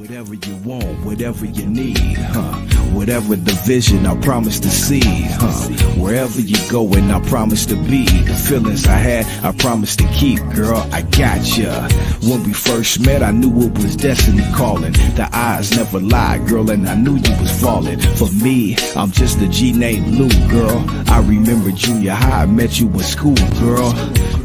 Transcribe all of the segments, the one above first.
Whatever you want, whatever you need, whatever the vision I promise to see, wherever you go and I promise to be, the feelings I had I promise to keep, girl, I got ya. When we first met I knew it was destiny calling, the eyes never lied, girl, and I knew you was falling for me. I'm just a G named Lou, girl. I remember junior high, I met you in school, girl.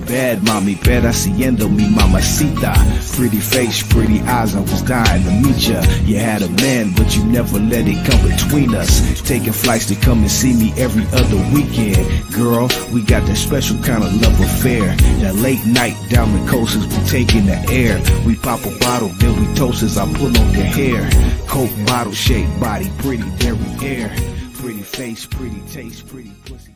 Bad mommy, pedaciendo mi mamacita. Pretty face, pretty eyes, I was dying to meet ya. You had a man, but you never let it come between us. Taking flights to come and see me every other weekend. Girl, we got that special kind of love affair. That late night down the coast as we taking the air. We pop a bottle, then we toast as I pull on your hair. Coke bottle shaped body, pretty dairy air. Pretty face, pretty taste, pretty pussy.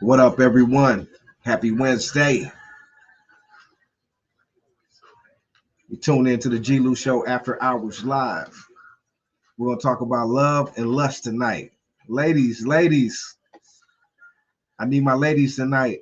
What up, everyone? Happy Wednesday. You tune in to the G-Lew Show After Hours Live. We're going to talk about love and lust tonight. Ladies, I need my ladies tonight.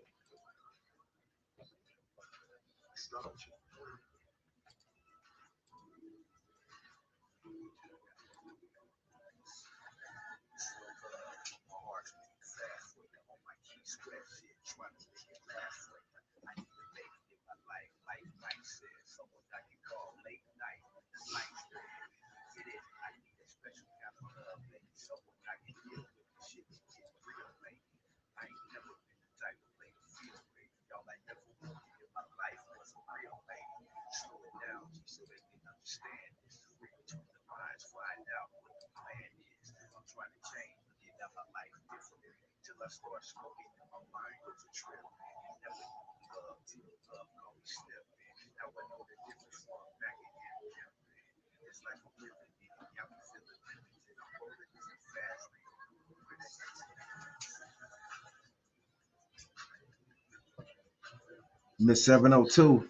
Miss 702,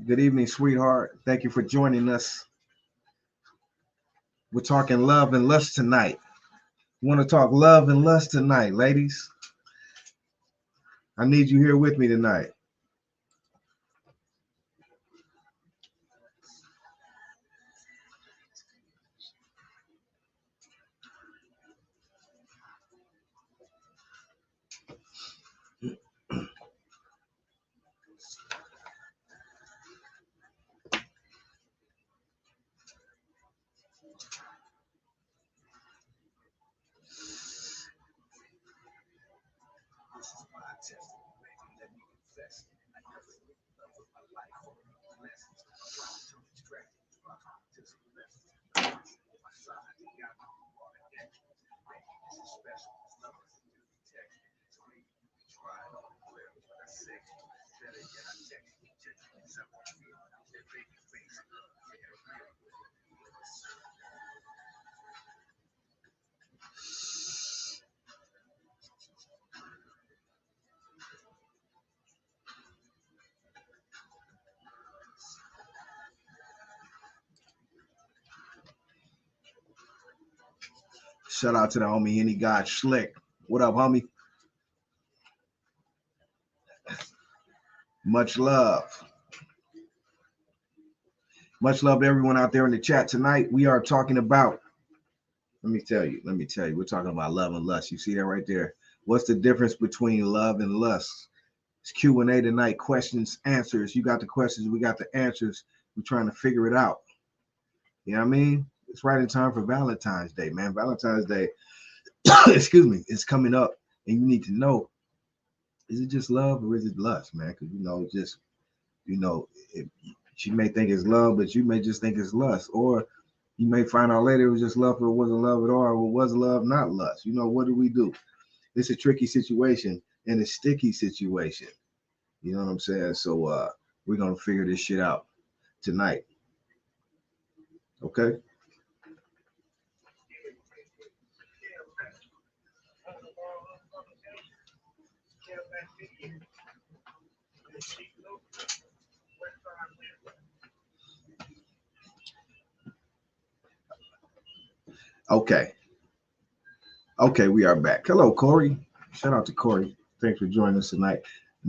good evening, sweetheart. Thank you for joining us. We're talking love and lust tonight. We want to talk love and lust tonight, ladies. I need you here with me tonight. Shout out to the homie Henny God Schlick. What up, homie? Much love. Much love to everyone out there in the chat tonight. We are talking about, let me tell you, we're talking about love and lust. You see that right there? What's the difference between love and lust? It's Q&A tonight, questions, answers. You got the questions, we got the answers. We're trying to figure it out. You know what I mean? It's right in time for Valentine's Day, man. Valentine's Day, excuse me, it's coming up, and you need to know, is it just love or is it lust, man? Because, she may think it's love, but you may just think it's lust. Or you may find out later it was just love or it wasn't love at all, or it was love, not lust. What do we do? It's a tricky situation and a sticky situation. You know what I'm saying? So we're gonna figure this shit out tonight. Okay. Okay. Okay, we are back. Hello, Corey. Shout out to Corey. Thanks for joining us tonight.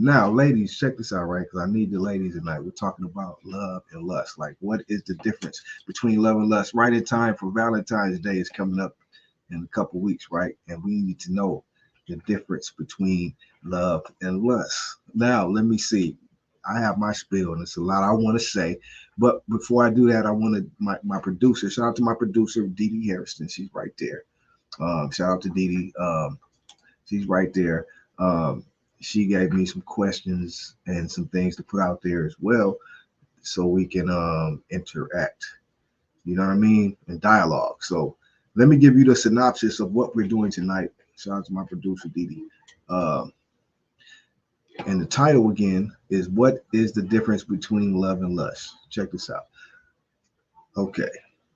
Now, ladies, check this out, right? Because I need the ladies tonight. We're talking about love and lust. Like, what is the difference between love and lust? Right in time for Valentine's Day is coming up in a couple weeks, right? And we need to know the difference between love and lust. Now, let me see. I have my spiel, and it's a lot I want to say. But before I do that, I want to my producer. Shout out to my producer, DD Hairston. She's right there. Shout out to DD. She's right there. Um, she gave me some questions and some things to put out there as well, so we can interact. You know what I mean? And dialogue. So let me give you the synopsis of what we're doing tonight. Shout out to my producer, Didi. Um, and the title again is "What is the difference between love and lust?" Check this out. Okay.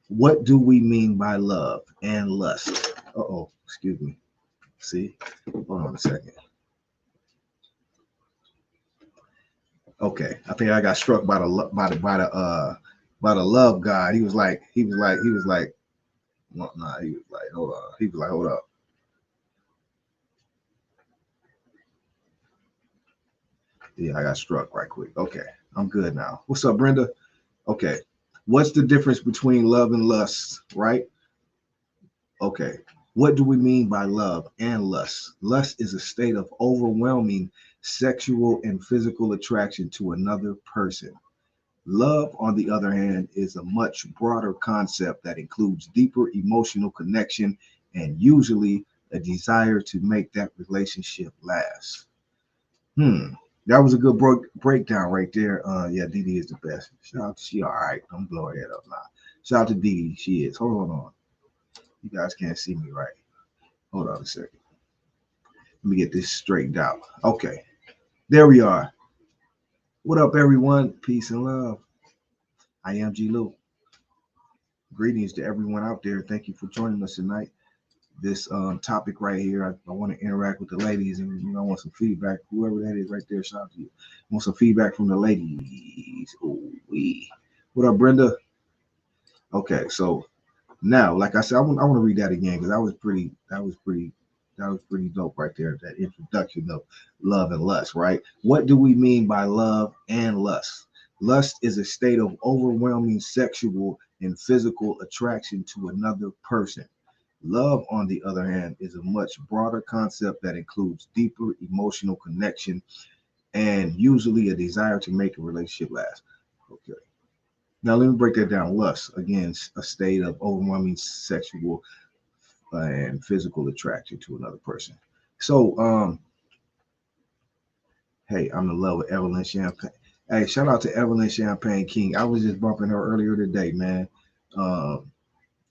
What do we mean by love and lust? Uh-oh, excuse me. See? Hold on a second. Okay. I think I got struck by the love god. He was like, well, nah, he was like, hold on. He was like, hold up. Yeah, I got struck right quick. Okay. I'm good now. What's up, Brenda? Okay. What's the difference between love and lust, right? Okay. What do we mean by love and lust? Lust is a state of overwhelming sexual and physical attraction to another person. Love, on the other hand, is a much broader concept that includes deeper emotional connection and usually a desire to make that relationship last. Hmm. That was a good breakdown right there. Yeah, Didi is the best. Shout out to she all right. Don't blow her head up now. Shout out to Didi. She is. Hold on. You guys can't see me right. Hold on a second. Let me get this straightened out. Okay. There we are. What up, everyone? Peace and love. I am G-Lew. Greetings to everyone out there. Thank you for joining us tonight. This topic right here, I want to interact with the ladies, and I want some feedback. Whoever that is right there, shout out to you. I want some feedback from the ladies. Ooh, wee. What up, Brenda? Okay, so now, like I said, I want to read that again because that was pretty dope right there. That introduction of love and lust, right? What do we mean by love and lust? Lust is a state of overwhelming sexual and physical attraction to another person. Love, on the other hand, is a much broader concept that includes deeper emotional connection and usually a desire to make a relationship last. Okay. Now, let me break that down. Lust, again, a state of overwhelming sexual and physical attraction to another person. So, hey, I'm in love with Evelyn Champagne. Hey, shout out to Evelyn Champagne King. I was just bumping her earlier today, man. Um,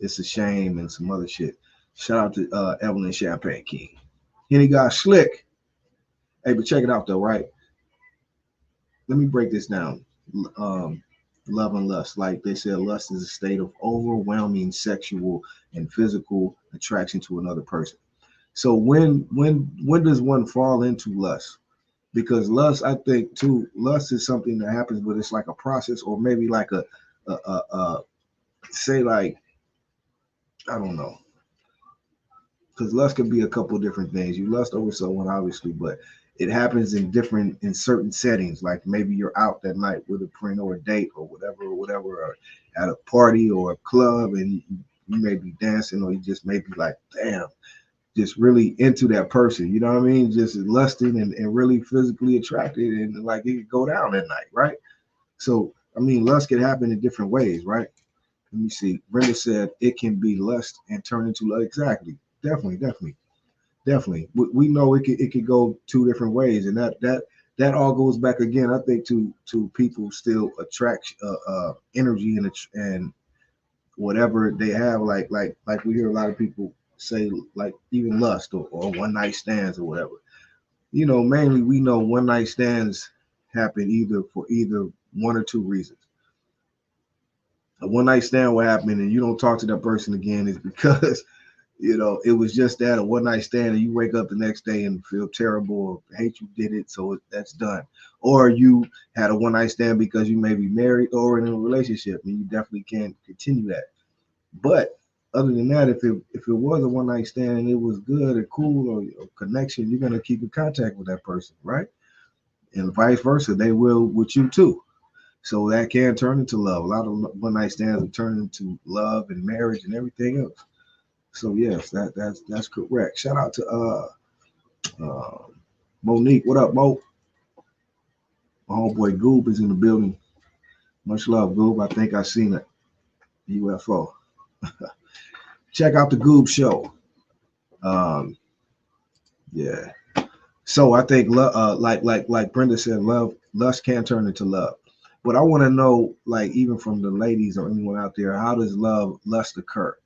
it's a shame and some other shit. Shout out to Evelyn Champagne King. Henny got slick. Hey, but check it out though, right? Let me break this down. Um, love and lust, like they said, lust is a state of overwhelming sexual and physical attraction to another person. So when does one fall into lust? Because lust, I think too, lust is something that happens, but it's like a process, or maybe like a say like I don't know, because lust can be a couple of different things. You lust over someone, obviously, but it happens in certain settings. Like maybe you're out that night with a friend or a date or whatever, or at a party or a club, and you may be dancing, or you just may be like, damn, just really into that person. You know what I mean? Just lusting and really physically attracted, and like it could go down at night, right? So I mean, lust can happen in different ways, right? Let me see. Brenda said it can be lust and turn into love. Exactly. Definitely. We know it could go two different ways, and that all goes back again, I think, to people still attract energy and whatever they have, like we hear a lot of people say, like even lust or one night stands or whatever. Mainly we know one night stands happen either for either one or two reasons. A one night stand will happen and you don't talk to that person again is because it was just that a one night stand and you wake up the next day and feel terrible or hate you did it, so that's done. Or you had a one night stand because you may be married or in a relationship and you definitely can't continue that. But other than that, if it was a one night stand and it was good or cool or connection, you're gonna keep in contact with that person, right? And vice versa, they will with you too. So that can turn into love. A lot of one night stands will turn into love and marriage and everything else. So yes, that's correct. Shout out to Monique. What up, Mo? My homeboy Goob is in the building. Much love, Goob. I think I seen it. UFO. Check out the Goob show. Yeah. So I think like Brenda said, lust can turn into love. But I want to know, like, even from the ladies or anyone out there, how does lust occur?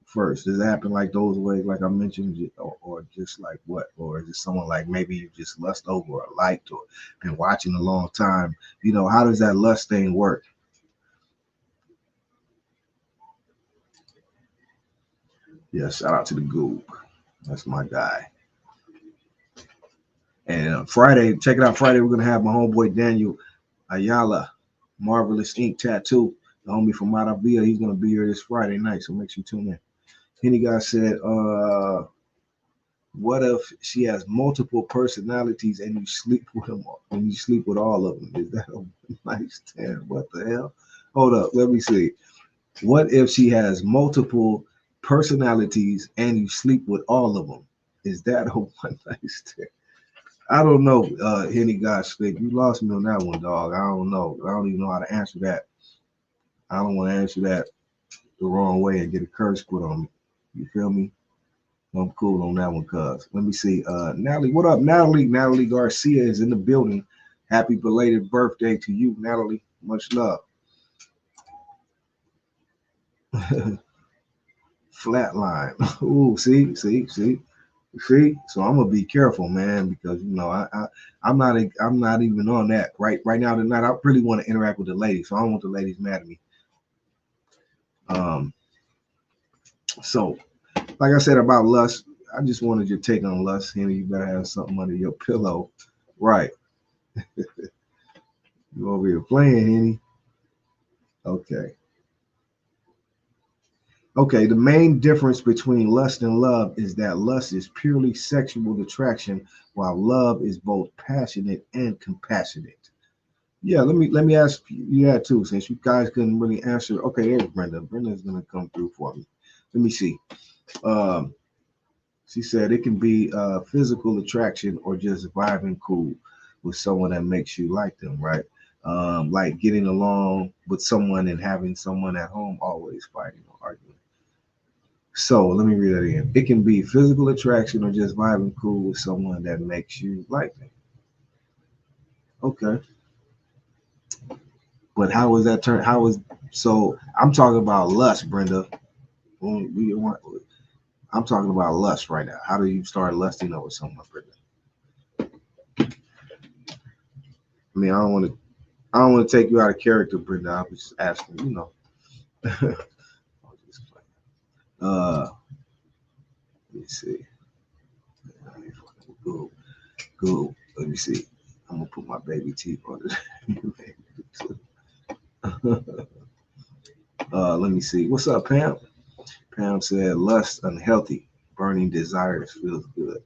First, does it happen like those ways, like I mentioned, or just like what? Or is it someone like maybe you just lust over or liked or been watching a long time? How does that lust thing work? Yeah, shout out to the Goob. That's my guy. And Friday, check it out. Friday, we're gonna have my homeboy Daniel Ayala, Marvelous Ink Tattoo, the homie from Maravilla. He's gonna be here this Friday night, so make sure you tune in. Henny guy said, what if she has multiple personalities and you sleep with them and you sleep with all of them? Is that a nice stand? What the hell? Hold up, let me see. What if she has multiple personalities and you sleep with all of them? Is that a one night stand? I don't know, Henny guy slick. You lost me on that one, dog. I don't know. I don't even know how to answer that. I don't want to answer that the wrong way and get a curse put on me. You feel me? I'm cool on that one, cuz. Let me see. Natalie, what up, Natalie? Natalie Garcia is in the building. Happy belated birthday to you, Natalie. Much love. Flatline. Ooh, see. So I'm gonna be careful, man, because I'm not even on that right now tonight. I really want to interact with the ladies, so I don't want the ladies mad at me. So like I said about lust, I just wanted your take on lust. Henry, you better have something under your pillow. Right. You over here playing, Henny. Okay. Okay, the main difference between lust and love is that lust is purely sexual attraction, while love is both passionate and compassionate. Yeah, let me ask you that too, since you guys couldn't really answer. Okay, there's Brenda. Brenda's gonna come through for me. Let me see. She said it can be physical attraction or just vibing cool with someone that makes you like them, right? Like getting along with someone and having someone at home always fighting or arguing. So let me read that again. It can be physical attraction or just vibing cool with someone that makes you like them. Okay. But how was that turn? So I'm talking about lust, Brenda. I'm talking about lust right now. How do you start lusting over someone, Brenda? I mean, I don't want to take you out of character, Brenda. I was just asking, uh, let me see. Go. Let me see. I'm gonna put my baby teeth on it. Let me see. What's up, Pam? Pam said, "Lust unhealthy, burning desires feels good."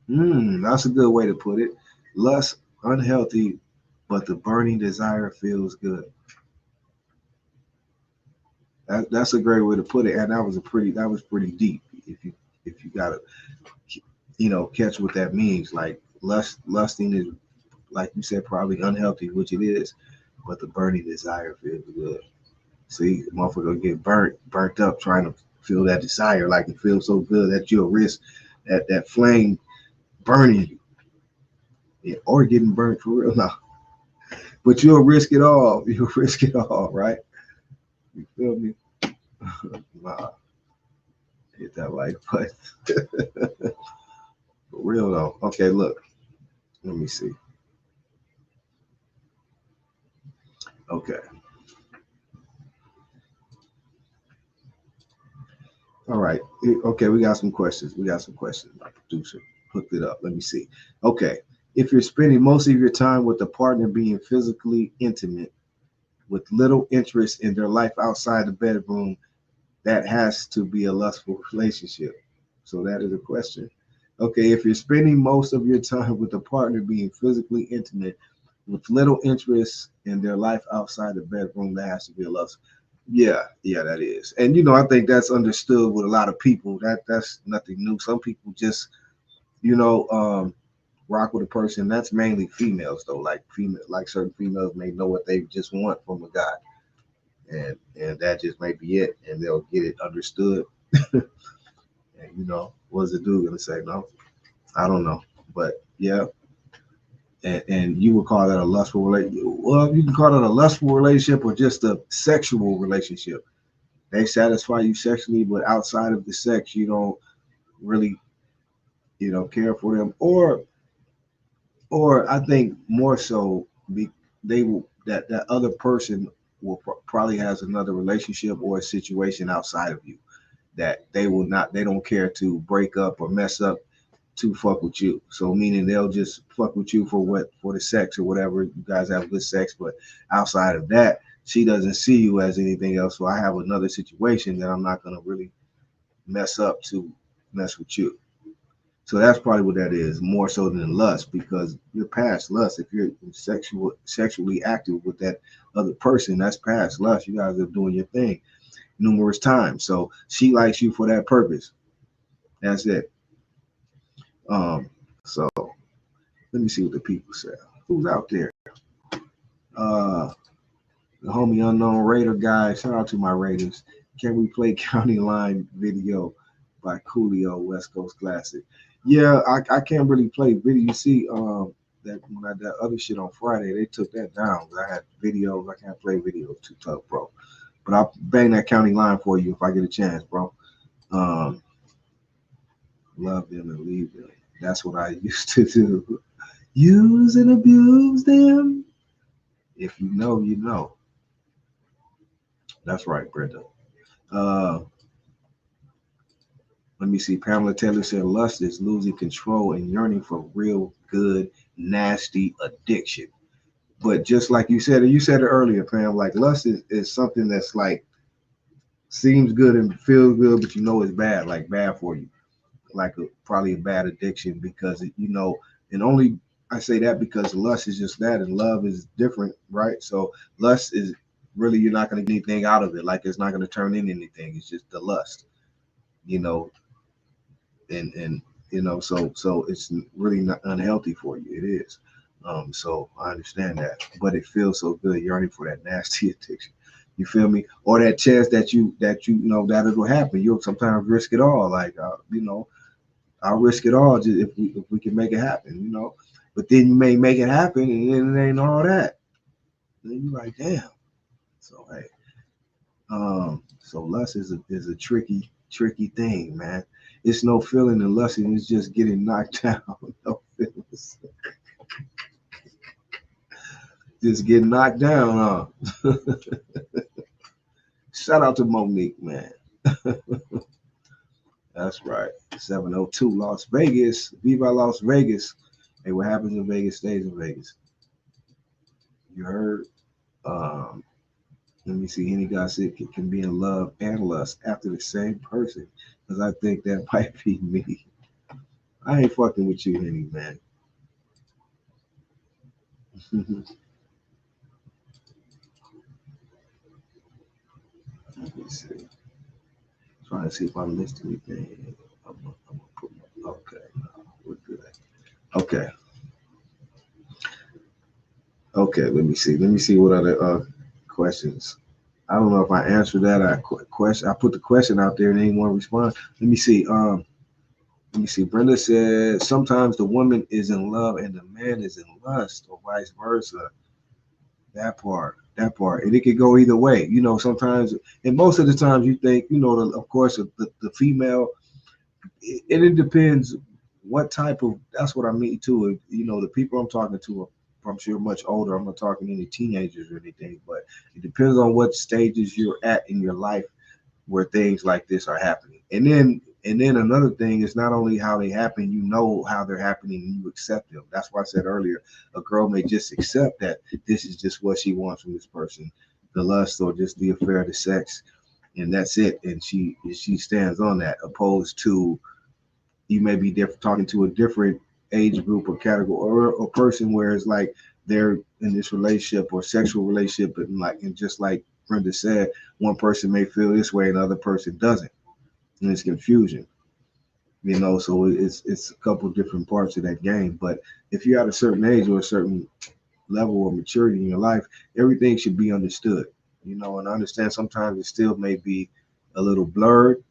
That's a good way to put it. Lust unhealthy, but the burning desire feels good. That's a great way to put it, and that was pretty deep. If you gotta catch what that means, like lusting is, like you said, probably unhealthy, which it is, but the burning desire feels good. See, the motherfucker get burnt up trying to feel that desire, like it feels so good that you'll risk that flame burning you, yeah, or getting burnt for real now. But you'll risk it all. You'll risk it all, right? You feel me? Nah, hit that like button. For real though. Okay, look. Let me see. Okay. All right. Okay, we got some questions. My producer hooked it up. Let me see. Okay. If you're spending most of your time with a partner being physically intimate with little interest in their life outside the bedroom, that has to be a lustful relationship. So that is a question. Okay, if you're spending most of your time with a partner being physically intimate with little interest in their life outside the bedroom, that has to be a lust. Yeah, that is. And I think that's understood with a lot of people. That's nothing new. Some people just, you know, um, rock with a person. That's mainly females though. Like certain females may know what they just want from a guy. And that just may be it. And they'll get it understood. And what's the dude gonna say? No, I don't know. But yeah. And you would call that a lustful relationship. Well, you can call it a lustful relationship or just a sexual relationship. They satisfy you sexually, but outside of the sex, you don't really, care for them. Or I think more so, they will that other person will probably has another relationship or a situation outside of you that they don't care to break up or mess up to fuck with you. So meaning they'll just fuck with you for the sex or whatever. You guys have good sex, but outside of that, she doesn't see you as anything else. So I have another situation that I'm not gonna really mess up to mess with you. So that's probably what that is, more so than lust, because you're past lust. If you're sexually active with that other person, that's past lust. You guys are doing your thing numerous times. So she likes you for that purpose. That's it. So let me see what the people say. Who's out there? Uh, the homie unknown Raider guy. Shout out to my Raiders. Can we play County Line video by Coolio West Coast Classic? Yeah, I can't really play video. You see, that when I did that other shit on Friday, they took that down. I had videos. I can't play videos. Too tough, bro. But I'll bang that County Line for you if I get a chance, bro. Love them and leave them. That's what I used to do. Use and abuse them. If you know, you know. That's right, Brenda. Uh, Let me see. Pamela Taylor said lust is losing control and yearning for real good, nasty addiction. But just like you said it earlier, Pam, like lust is something that's like seems good and feels good, but it's bad, like bad for you. Like probably a bad addiction because and only I say that because lust is just that and love is different, right? So lust is really you're not going to get anything out of it. Like it's not going to turn into anything. It's just the lust, you know, and so it's really not unhealthy for you. It is. So I understand that, but it feels so good yearning for that nasty addiction. You feel me? Or that chance that that it will happen. You'll sometimes risk it all. Like I'll risk it all just if we can make it happen. But then you may make it happen and then it ain't all that. Then you're like, damn. So hey, so lust is a tricky thing, man. It's no feeling in lust, and it's just getting knocked down. No feelings. Just getting knocked down, huh? Shout out to Monique, man. That's right. 702 Las Vegas. Viva Las Vegas. Hey, what happens in Vegas stays in Vegas. You heard? Let me see. Any guy said can be in love and lust after the same person. Because I think that might be me. I ain't fucking with you, Henny, man. Let me see. Trying to see if I missed anything. I'm gonna put okay. No, we're good. Okay. Okay. Let me see. Let me see what other questions. I don't know if I answered that. I put the question out there and anyone respond. Let me see. Let me see. Brenda said sometimes the woman is in love and the man is in lust, or vice versa. That part. And it could go either way. Sometimes, and most of the times you think, of course, the female, it depends what type of, that's what I mean too. You know, the people I'm talking to are, I'm sure, much older. I'm not talking any teenagers or anything, but it depends on what stages you're at in your life where things like this are happening. And then another thing is not only how they happen, you know how they're happening and you accept them. That's why I said earlier, a girl may just accept that this is just what she wants from this person, the lust or just the affair, the sex, and that's it. And she stands on that, opposed to you may be talking to a different age group or category or a person where it's like they're in this relationship or sexual relationship, and just like Brenda said, one person may feel this way and the other person doesn't, and it's confusion. You know, so it's a couple different parts of that game. But if you're at a certain age or a certain level of maturity in your life, everything should be understood. You know, and I understand sometimes it still may be a little blurred,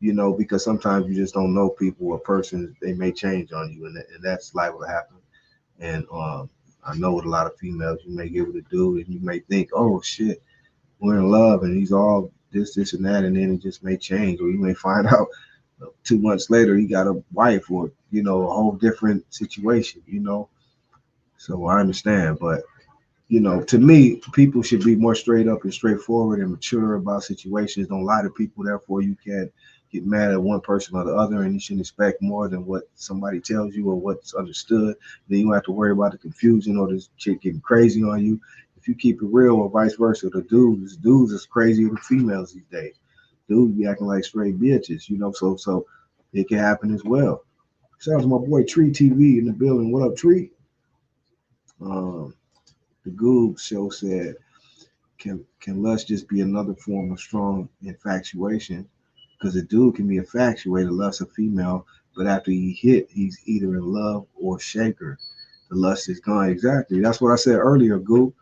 you know, because sometimes you just don't know people or persons. They may change on you, and that's liable to happen. And I know with a lot of females, you may give it a dude, and you may think, oh shit, we're in love, and he's all this, and that, and then it just may change, or you may find out 2 months later he got a wife, or you know, a whole different situation. You know, so I understand, but you know, to me, people should be more straight up and straightforward and mature about situations. Don't lie to people. Therefore, you can't get mad at one person or the other, and you shouldn't expect more than what somebody tells you or what's understood. Then you don't have to worry about the confusion or this chick getting crazy on you. If you keep it real, or vice versa, the dudes is crazier than females these days. Dudes be acting like straight bitches, you know. So it can happen as well. Shout out to my boy Tree TV in the building. What up, Tree? Um, the Goob show said, can lust just be another form of strong infatuation? Because a dude can be infatuated, lust a female, but after he hit, he's either in love or shaker. The lust is gone. Exactly. That's what I said earlier, Goob.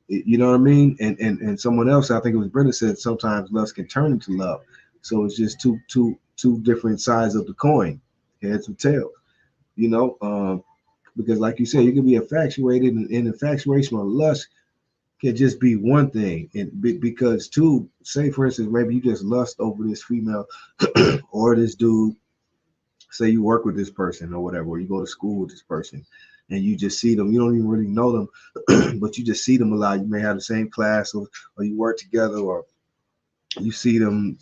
You know what I mean? And someone else, I think it was Brenda, said sometimes lust can turn into love. So it's just two different sides of the coin, heads and tails. You know, because like you said, you can be infatuated, and infatuation or lust can just be one thing, and because two, say for instance, maybe you just lust over this female or this dude. Say you work with this person or whatever, or you go to school with this person, and you just see them. You don't even really know them, but you just see them a lot. You may have the same class, or you work together, or you see them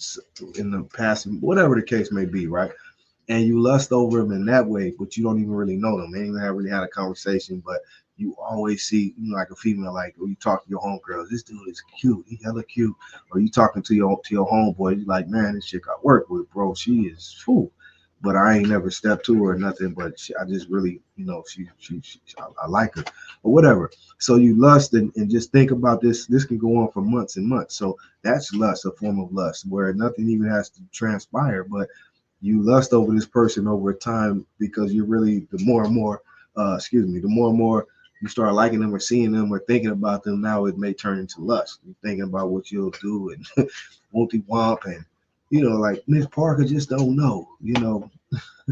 in the past, whatever the case may be, right? And you lust over them in that way, but you don't even really know them. They even have really had a conversation, but you always see, you know, like a female, like, or you talk to your homegirls, this dude is cute, he hella cute, or you talking to your homeboy, you like, man, this chick I work with, bro, she is fool. But I ain't never stepped to her or nothing, but I just really, you know, I like her or whatever. So you lust, and just think about this. This can go on for months and months. So that's lust, a form of lust, where nothing even has to transpire, but you lust over this person over time, because you're really, the more and more, the more and more you start liking them or seeing them or thinking about them, now it may turn into lust. You're thinking about what you'll do and won't he womp, and you know, like Miss Parker just don't know, you know.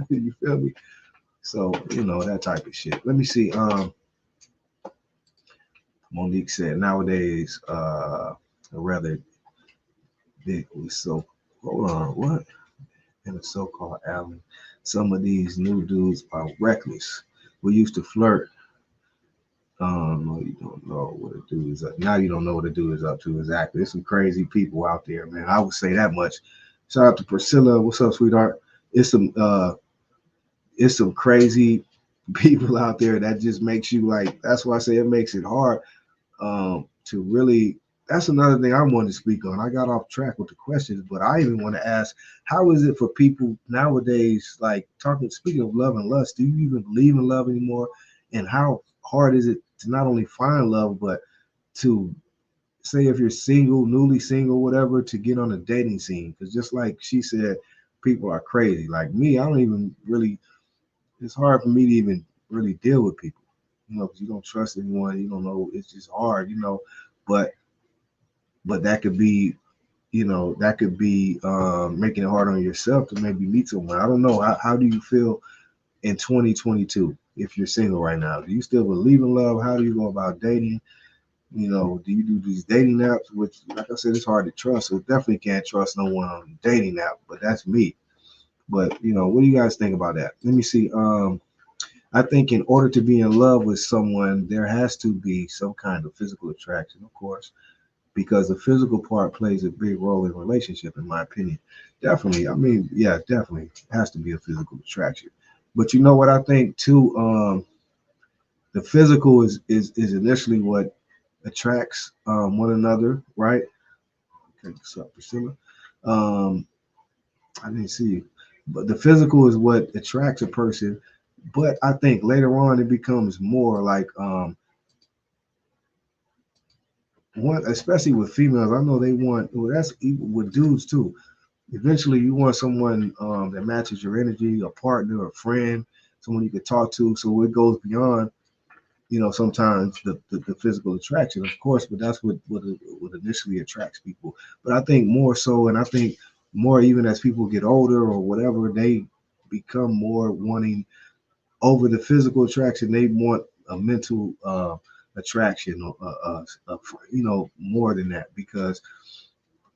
You feel me? So, you know, that type of shit. Let me see. Monique said nowadays, rather big was so, hold on, what? And the so-called Allen. Some of these new dudes are reckless. We used to flirt. No, you don't know what a dude is up. Now you don't know what a dude is up to exactly. There's some crazy people out there, man. I would say that much. Shout out to Priscilla. What's up, sweetheart? It's some crazy people out there that just makes you like. That's why I say it makes it hard to really. That's another thing I wanted to speak on. I got off track with the questions, but I even want to ask, how is it for people nowadays, like speaking of love and lust, do you even believe in love anymore? And how hard is it to not only find love, but to say if you're single, newly single, whatever, to get on a dating scene? Because just like she said, people are crazy. Like me, I don't even really, it's hard for me to even really deal with people, you know, because you don't trust anyone, you don't know, it's just hard, you know, but that could be, you know, that could be making it hard on yourself to maybe meet someone. I don't know. How do you feel in 2022 if you're single right now? Do you still believe in love? How do you go about dating? You know, do you do these dating apps, which, like I said, it's hard to trust. So definitely can't trust no one on a dating app, but that's me. But what do you guys think about that? Let me see. I think in order to be in love with someone, there has to be some kind of physical attraction, of course, because the physical part plays a big role in a relationship, in my opinion. Definitely. I mean, yeah, definitely has to be a physical attraction. But you know what I think too? The physical is initially what attracts one another, right? Okay, what's up, Priscilla? Um, I didn't see you, but the physical is what attracts a person. But I think later on it becomes more like one, especially with females. I know they want. Well, that's even with dudes too. Eventually, you want someone that matches your energy, a partner, a friend, someone you can talk to. So it goes beyond sometimes the physical attraction, of course, but that's what initially attracts people. But I think more so, and I think more even as people get older or whatever, they become more wanting over the physical attraction. They want a mental attraction, or more than that, because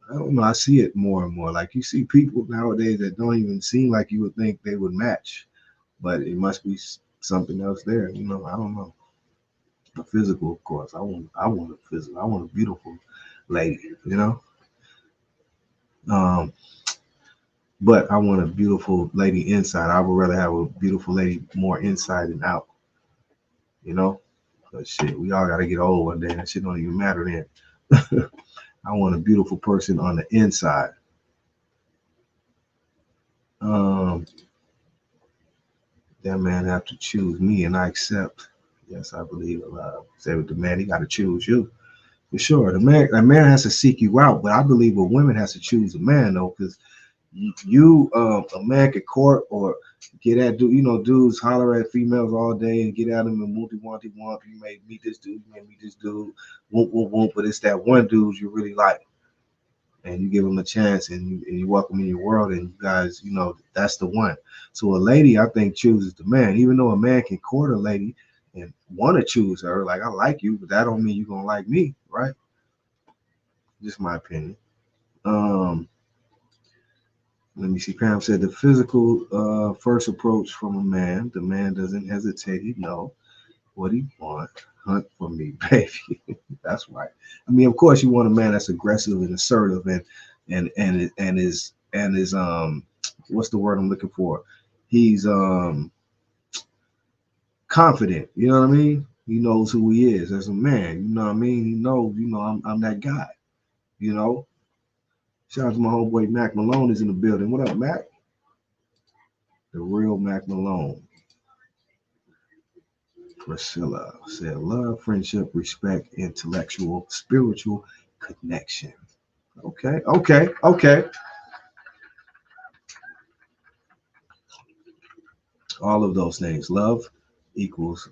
I don't know. I see it more and more. Like you see people nowadays that don't even seem like you would think they would match, but it must be something else there. I don't know. The physical, of course. I want a physical. I want a beautiful lady, Um, but I want a beautiful lady inside. I would rather have a beautiful lady more inside than out, you know. But shit, we all gotta get old one day. That shit don't even matter then. I want a beautiful person on the inside. Um, that man have to choose me, and I accept. Yes, I believe in love. Say with the man, he got to choose you. For sure, a man has to seek you out, but I believe a woman has to choose a man though, because a man could court or get at dudes holler at females all day and get at them and wanty womp. You may meet this dude, you may meet this dude, whoop whoop whoop, but it's that one dude you really like, and you give him a chance and you welcome in your world, and you guys, that's the one. So a lady, I think, chooses the man, even though a man can court a lady and want to choose her, like I like you, but that don't mean you're gonna like me, right? Just my opinion. Um, Let me see. Pam said the physical first approach from a man. The man doesn't hesitate. He know what he want. Hunt for me, baby. That's right. I mean, of course, you want a man that's aggressive and assertive and is what's the word I'm looking for? He's confident. You know what I mean? He knows who he is as a man. You know what I mean? He knows. I'm that guy. You know. Shout out to my homeboy Mac Malone is in the building. What up, Mac? The real Mac Malone. Priscilla said, love, friendship, respect, intellectual, spiritual connection. Okay, okay, okay. All of those things. Love equals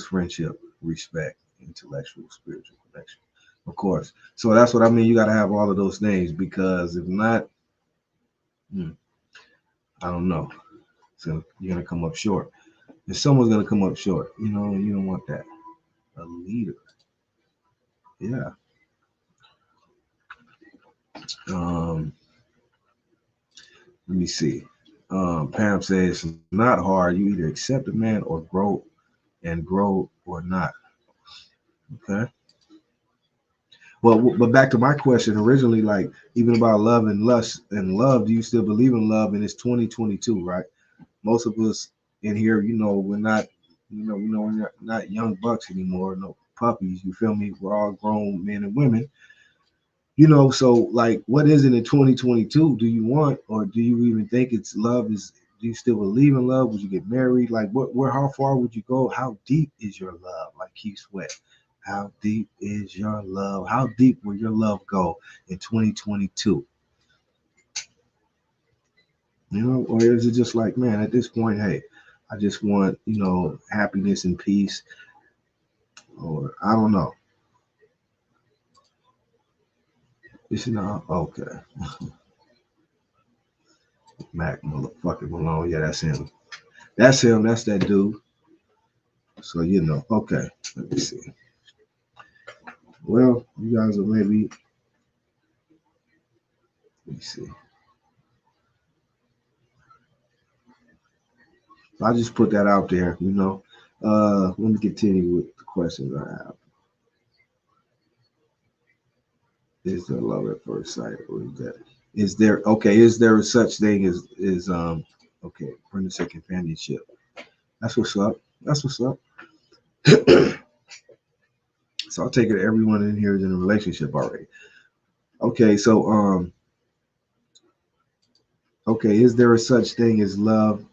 friendship, respect, intellectual, spiritual connection. Of course. So that's what I mean. You got to have all of those things, because if not, I don't know. So you're going to come up short. If someone's going to come up short, you don't want that. A leader. Yeah. Um, Let me see. Pam says it's not hard. You either accept a man or grow or not. Okay. Well, but back to my question originally, like even about love and lust and love, do you still believe in love? And it's 2022, right? Most of us in here, we're not, we're not young bucks anymore, no puppies. You feel me? We're all grown men and women. So like what is it in 2022? Do you want, or do you even think it's love? Do you still believe in love? Would you get married? Like how far would you go? How deep is your love? Like Keith Sweat, how deep is your love? How deep will your love go in 2022? Or is it just like, man, at this point, hey, I just want, happiness and peace, or I don't know. This is not okay. Mac motherfucking Malone. Yeah, that's him. That's him. That's that dude. So okay. Let me see. Well, you guys are maybe. Let me see. I just put that out there, you know. Let me continue with the questions I have. Is there love at first sight, or is there a such thing as okay, friendship companionship? That's what's up. That's what's up. So I'll take it everyone in here is in a relationship already. Okay, so okay, is there a such thing as love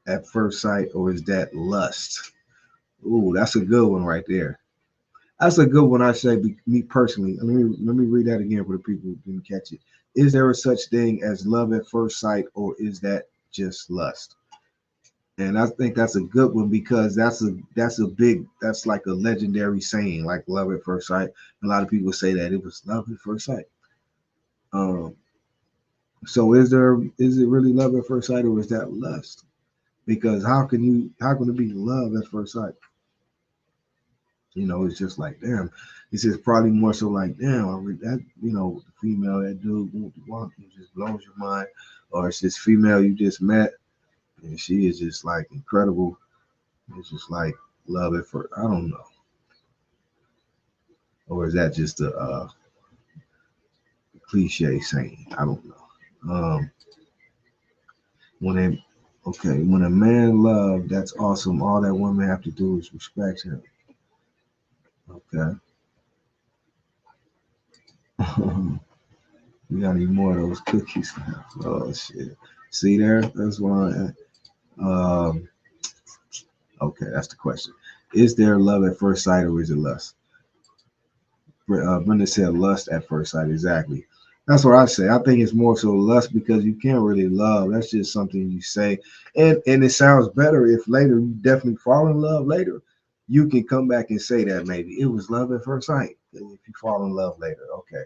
at first sight, or is that lust? Ooh, that's a good one right there. That's a good one. I say, me personally. Let me read that again for the people who didn't catch it. Is there a such thing as love at first sight, or is that just lust? And I think that's a good one because that's like a legendary saying, like love at first sight. A lot of people say that it was love at first sight. Um, so is it really love at first sight, or is that lust? Because how can it be love at first sight? You know, it's just like, damn. It's just probably more so like, damn, that, you know, the female, that dude, it just blows your mind. Or it's this female you just met, and she is just like incredible. It's just like love at first. I don't know. Or is that just a cliche saying? I don't know. When they, okay, when a man love, that's awesome. All that woman have to do is respect him. Okay. We gotta eat more of those cookies now. Oh shit. See there? That's why. Um. Okay, that's the question. Is there love at first sight, or is it lust? Brenda said lust at first sight. Exactly. That's what I say. I think it's more so lust because you can't really love. That's just something you say, and it sounds better if later you definitely fall in love later. You can come back and say that maybe it was love at first sight. If you fall in love later, okay.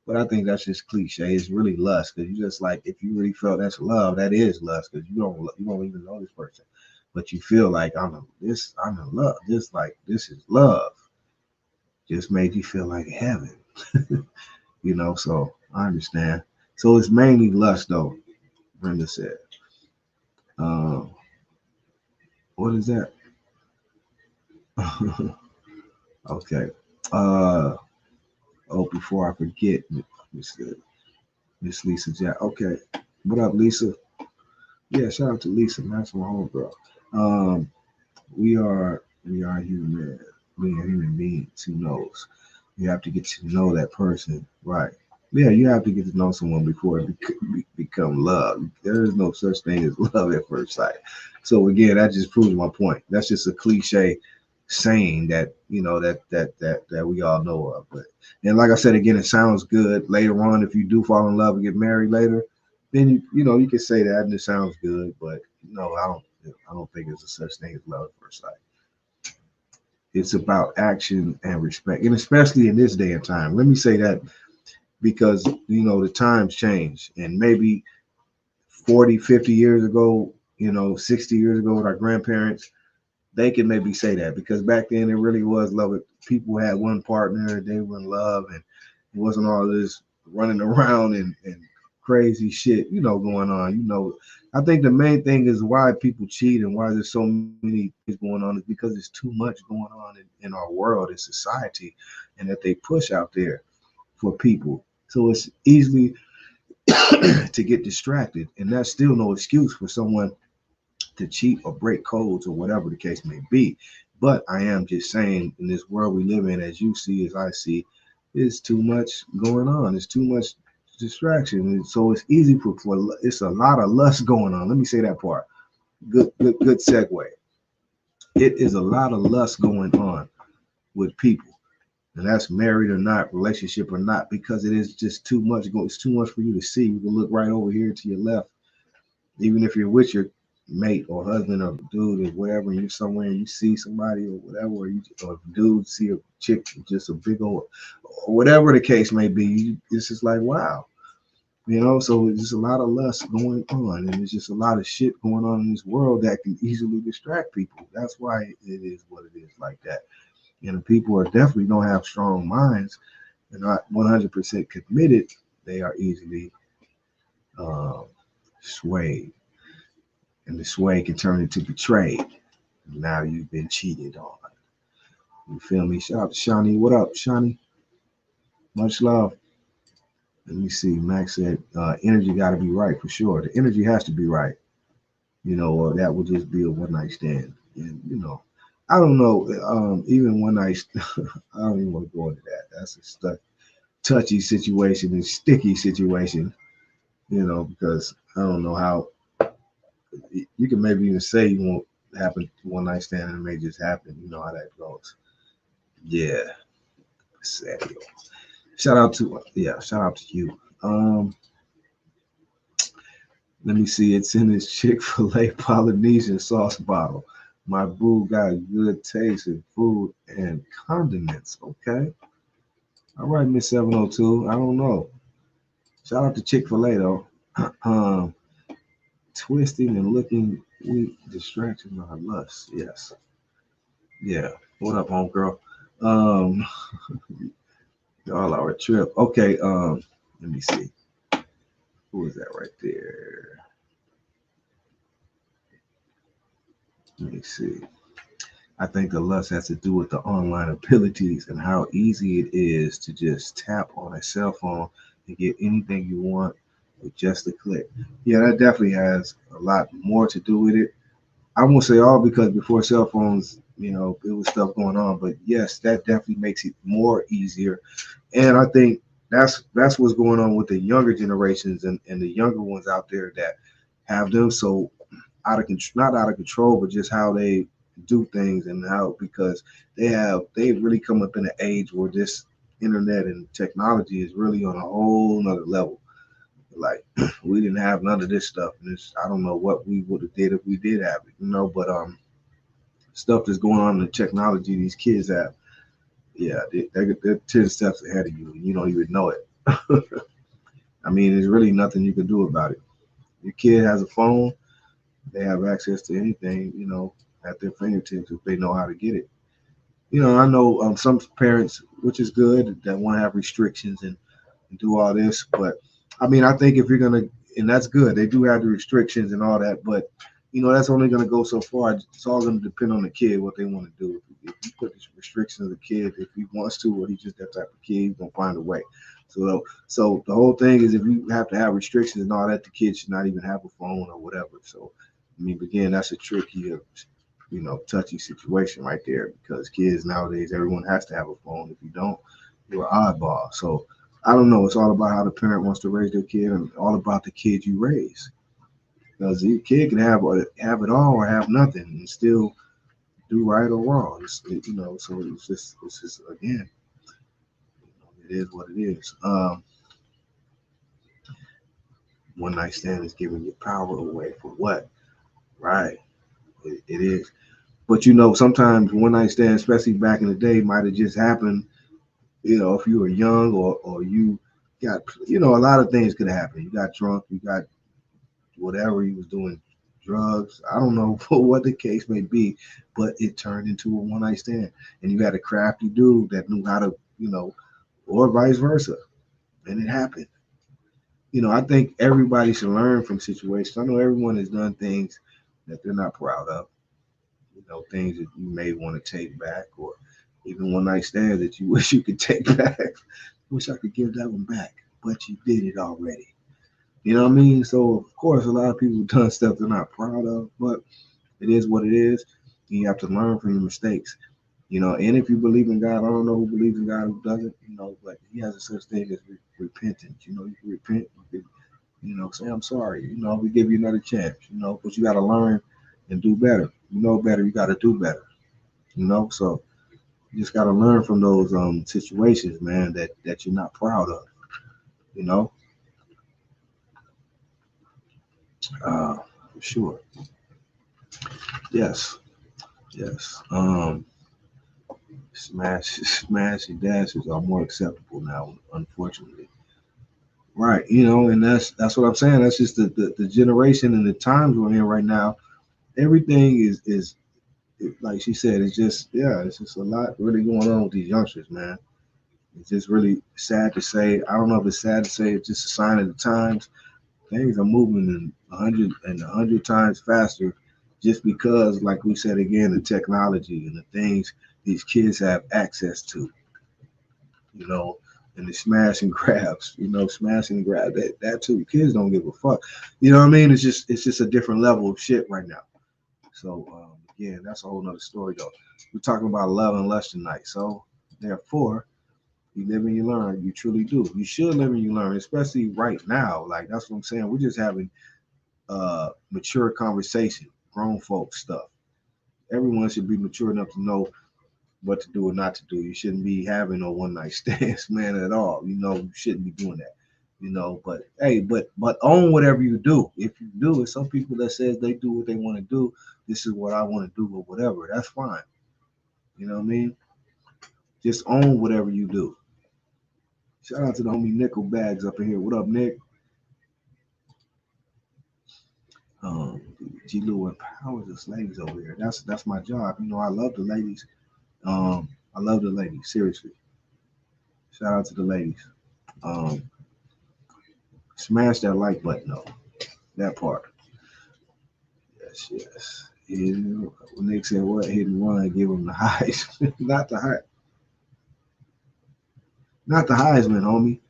But I think that's just cliche. It's really lust because you just like if you really felt that's love, that is lust because you don't even know this person, but you feel like I'm in love. This is love. Just made you feel like heaven, you know. So I understand. So it's mainly lust, though. Brenda said. Um, what is that? Okay. Uh, oh, before I forget, Miss Lisa Jack. Okay. What up, Lisa? Yeah, shout out to Lisa. That's my homegirl. Um, we are human. We are human beings. Who knows? You have to get to know that person, right? Yeah, you have to get to know someone before it become love. There is no such thing as love at first sight. So again, that just proves my point. That's just a cliche saying that you know that we all know of. But and like I said again, it sounds good later on if you do fall in love and get married later. Then you know you can say that and it sounds good, but no, I don't think there's a such thing as love at first sight. It's about action and respect, and especially in this day and time. Let me say that because you know the times change, and maybe 40, 50 years ago, you know, 60 years ago with our grandparents, they can maybe say that because back then it really was love. People had one partner, they were in love, and it wasn't all this running around and crazy shit, you know, going on. You know, I think the main thing is why people cheat and why there's so many things going on is because there's too much going on in our world, in society, and that they push out there for people. So it's easily to get distracted, and that's still no excuse for someone to cheat or break codes or whatever the case may be. But I am just saying, in this world we live in, as you see, as I see, it's too much going on. It's too much distraction, and so it's easy for it's a lot of lust going on. Let me say that part. Good segue. It is a lot of lust going on with people, and that's married or not, relationship or not, because it is just too much. It's too much for you to see. You can look right over here to your left, even if you're with your mate or husband or dude or whatever, and you're somewhere and you see somebody or whatever, or dude see a chick, just a big old, or whatever the case may be, it's just like wow, you know. So it's just a lot of lust going on, and there's just a lot of shit going on in this world that can easily distract people. That's why it is what it is like that. And the people are definitely don't have strong minds and not 100% committed. They are easily uh, swayed. and the sway can turn into betrayed. Now you've been cheated on. You feel me? Shout out to Shawnee. What up, Shawnee? Much love. Let me see. Max said, energy got to be right for sure. The energy has to be right. Or that would just be a one night stand. And, I don't know. Even one night, I don't even want to go into that. That's a touchy situation and sticky situation, because I don't know how you can maybe even say you won't happen one night stand and it may just happen. You know how that goes. Yeah. Sad. Shout out to you. Let me see. It's in this Chick-fil-A Polynesian sauce bottle. My boo got good taste in food and condiments. Okay. All right, Miss 702. I don't know. Shout out to Chick-fil-A though. Twisting and looking weak, distraction our lust. Yes. Yeah. What up, homegirl? All our trip. Okay. Let me see. Who is that right there? Let me see. I think the lust has to do with the online abilities and how easy it is to just tap on a cell phone and get anything you want with just a click. Yeah, that definitely has a lot more to do with it. I won't say all because before cell phones, it was stuff going on. But yes, that definitely makes it more easier. And I think that's what's going on with the younger generations and the younger ones out there that have them so not out of control, but just how they do things and how because they've really come up in an age where this internet and technology is really on a whole nother level. Like we didn't have none of this stuff, and I don't know what we would have did if we did have it, but stuff that's going on in the technology these kids have, yeah, they're 10 steps ahead of you and you don't even know it. I mean, there's really nothing you can do about it. Your kid has a phone, they have access to anything, at their fingertips if they know how to get it. I know some parents, which is good, that want to have restrictions and do all this, but I mean, I think if you're gonna, and that's good, they do have the restrictions and all that, but that's only gonna go so far. It's all gonna depend on the kid what they want to do. If you put these restrictions on the kid, if he wants to, or he's just that type of kid, he's gonna find a way. So the whole thing is, if you have to have restrictions and all that, the kid should not even have a phone or whatever. So, I mean, again, that's a tricky, touchy situation right there because kids nowadays, everyone has to have a phone. If you don't, you're an oddball. So I don't know. It's all about how the parent wants to raise their kid and all about the kid you raise. Because your kid can have it all or have nothing and still do right or wrong. So it's just again, it is what it is. One night stand is giving your power away for what? Right. It is. But sometimes one night stand, especially back in the day, might have just happened, if you were young or you got, a lot of things could happen. You got drunk, you got whatever you was doing, drugs. I don't know what the case may be, but it turned into a one night stand. And you had a crafty dude that knew how to, or vice versa. And it happened. I think everybody should learn from situations. I know everyone has done things that they're not proud of. Things that you may want to take back, or even one night stands that you wish you could take back. Wish I could give that one back, but you did it already. You know what I mean? So of course, a lot of people have done stuff they're not proud of, but it is what it is. You have to learn from your mistakes. And if you believe in God, I don't know who believes in God, who doesn't. But He has a such thing as repentance. You can repent. You can, say I'm sorry. We give you another chance. But you got to learn and do better. Better, you got to do better. So you just got to learn from those situations, man, that you're not proud of. For sure. Yes. Smash and dashes are more acceptable now, unfortunately. Right, and that's what I'm saying. That's just the generation and the times we're in right now. Everything is like she said, it's just a lot really going on with these youngsters, man. It's just really sad to say. I don't know if it's sad to say, it's just a sign of the times. Things are moving in 100 times faster, just because, like we said again, the technology and the things these kids have access to, you know, and the smash and grabs, smash and grab that too. Kids don't give a fuck, you know what I mean? It's just a different level of shit right now. So again, that's a whole nother story though. We're talking about love and lust tonight. So therefore, you live and you learn. You truly do. You should live and you learn, especially right now. Like that's what I'm saying. We're just having mature conversation, grown folk stuff. Everyone should be mature enough to know what to do or not to do. You shouldn't be having no one night stands, man, at all. You shouldn't be doing that. But hey, but own whatever you do. If you do, it's some people that says they do what they want to do. This is what I want to do or whatever. That's fine. You know what I mean? Just own whatever you do. Shout out to the homie Nickel Bags up in here. What up, Nick? G-Lew empowers us ladies over here. That's my job. I love the ladies. I love the ladies. Seriously. Shout out to the ladies. Smash that like button though. That part. Yes. Yeah. Nick said what? Hit and run, give him the highs. Not the high. Not the Heisman, homie.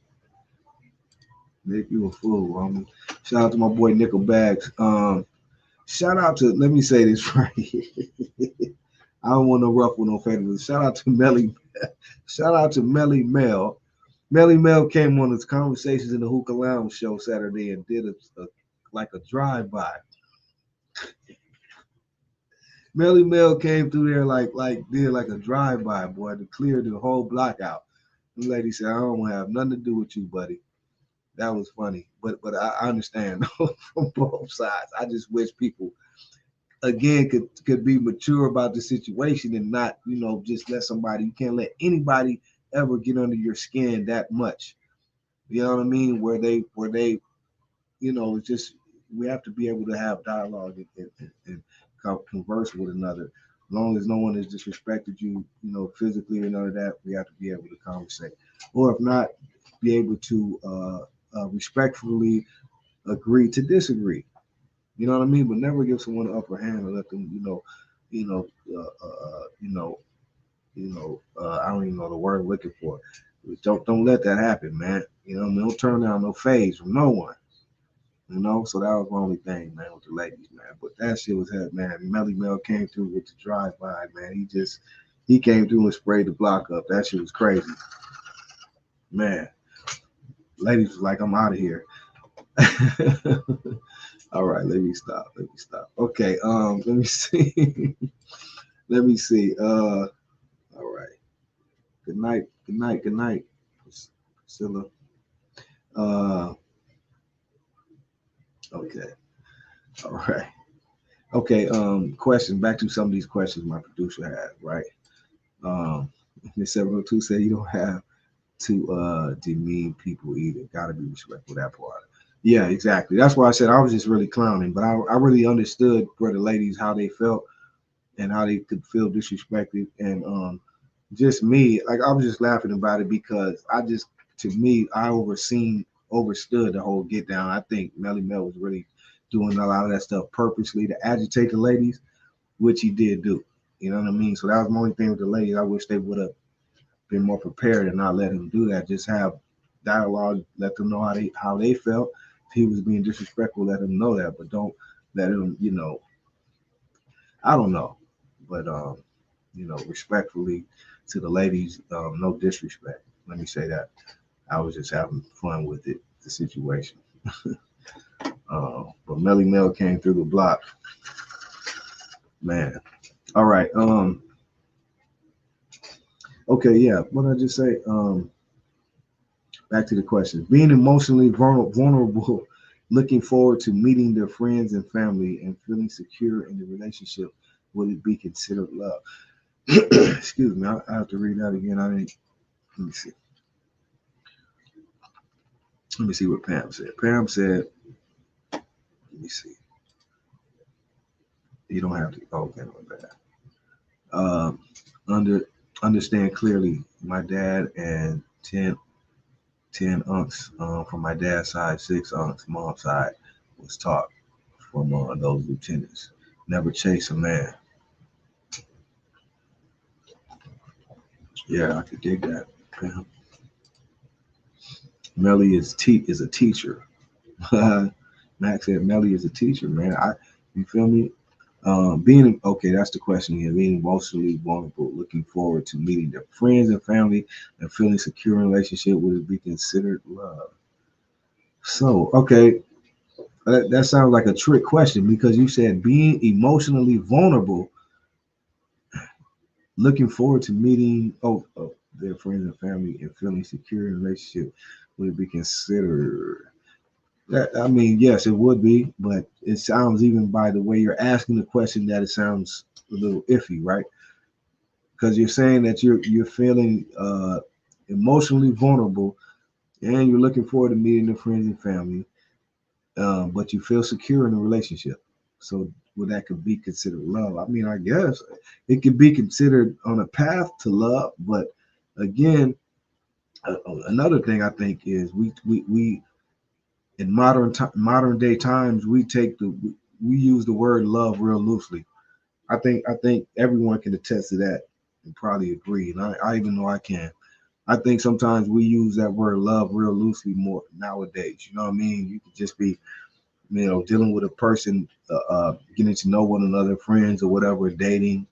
Nick, you a fool, homie. Shout out to my boy Nickel Bags. Shout out to, let me say this right here. I don't want no ruffle, no feathers. Shout out to Melly. Shout out to Melly Mel. Melly Mel came on his Conversations in the Hookah Lounge show Saturday and did a drive-by. Melly Mel came through there did like a drive-by, boy, to clear the whole block out. The lady said, I don't want to have nothing to do with you, buddy. That was funny. But I understand from both sides. I just wish people again could be mature about the situation and not, just let somebody, you can't let anybody ever get under your skin that much. You know what I mean? Where they, it's just, we have to be able to have dialogue and converse with another. As long as no one has disrespected you, physically or none of that, we have to be able to conversate. Or if not, be able to respectfully agree to disagree. You know what I mean? But never give someone an upper hand and let them, I don't even know the word I'm looking for. Don't let that happen, man. Don't turn down no phase from no one. So that was my only thing, man, with the ladies, man. But that shit was head, man. Melly Mel came through with the drive-by, man. He came through and sprayed the block up. That shit was crazy. Man. Ladies was like, I'm out of here. All right, let me stop. Okay, let me see. All right. Good night, Priscilla. Okay. All right. Okay, question. Back to some of these questions my producer had, right? Miss 702 said you don't have to demean people either. Gotta be respectful of that part. Yeah, exactly. That's why I said I was just really clowning, but I really understood for the ladies how they felt and how they could feel disrespected. And just me, like I was just laughing about it because I understood the whole get down. I think Melly Mel was really doing a lot of that stuff purposely to agitate the ladies, which he did do. You know what I mean? So that was my only thing with the ladies. I wish they would have been more prepared and not let him do that. Just have dialogue, let them know how they felt. If he was being disrespectful, let him know that, but don't let him, I don't know. But respectfully to the ladies, no disrespect. Let me say that. I was just having fun with it, the situation. But Melly Mel came through the block. Man. All right. Okay, yeah. What did I just say? Back to the question. Being emotionally vulnerable, looking forward to meeting their friends and family, and feeling secure in the relationship, would it be considered love? Excuse me. I have to read that again. Let me see. Let me see what Pam said. Pam said, let me see. You don't have to. Okay, my bad. Understand clearly. My dad and 10 10 unks from my dad's side, 6 unks mom's side was taught from those lieutenants. Never chase a man. Yeah, I could dig that. Yeah. Melly is a teacher. Max said Melly is a teacher, man. You feel me? Being okay, that's the question here. Being emotionally vulnerable, looking forward to meeting their friends and family, and feeling secure in relationship, would it be considered love? So, okay, that sounds like a trick question because you said being emotionally vulnerable, looking forward to meeting their friends and family, and feeling secure in relationship, would it be considered? I mean, yes, it would be, but it sounds, even by the way you're asking the question, that it sounds a little iffy, right? Because you're saying that you're feeling emotionally vulnerable, and you're looking forward to meeting the friends and family, but you feel secure in a relationship. So, would that could be considered love? I mean, I guess it could be considered on a path to love, but again, another thing I think is we in modern day times, we use the word love real loosely. I think everyone can attest to that and probably agree, and I even know I can. I think sometimes we use that word love real loosely more nowadays. You know what I mean? You could just be, dealing with a person, getting to know one another, friends or whatever, dating,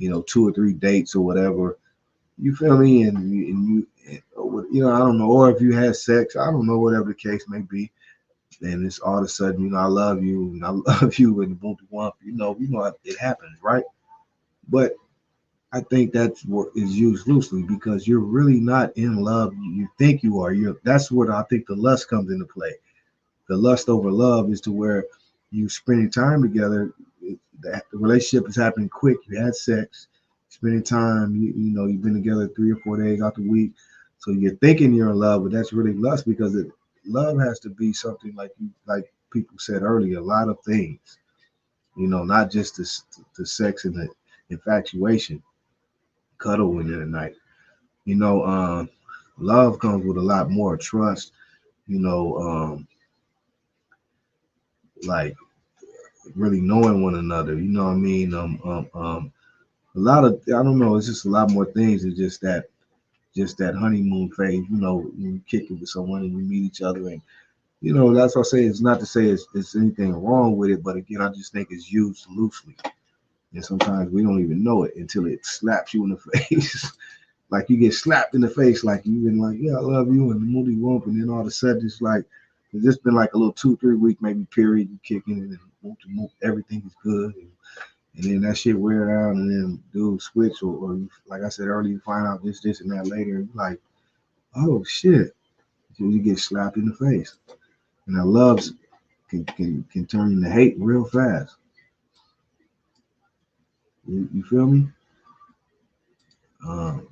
2 or 3 dates or whatever. You feel me? I don't know, or if you had sex, I don't know, whatever the case may be, and it's all of a sudden, I love you, and I love you, and boom, boom, it happens, right? But I think that's what is used loosely because you're really not in love. You think you are. That's where I think the lust comes into play. The lust over love is to where you spending time together. The relationship is happening quick. You had sex, spending time. You've been together 3 or 4 days out the week, so you're thinking you're in love, but that's really lust because love has to be something like people said earlier. A lot of things, not just the sex and the infatuation, cuddling in the night. You know, um, Love comes with a lot more trust. You know, like really knowing one another. You know what I mean? A lot of, I don't know. It's just a lot more things than just that honeymoon phase. You kick it with someone and you meet each other, and that's what I say. It's not to say it's anything wrong with it, but again, I just think it's used loosely, and sometimes we don't even know it until it slaps you in the face. Like you get slapped in the face, like you've been like, yeah, I love you, and the movie won't, and then all of a sudden it's like it's just been like a little 2 3 week maybe period, you kicking it and everything is good, and then that shit wear out, and then dude switch, or like I said earlier, you find out this and that later, and you're like, oh shit, so you get slapped in the face, and that love can turn into hate real fast. You feel me? Um,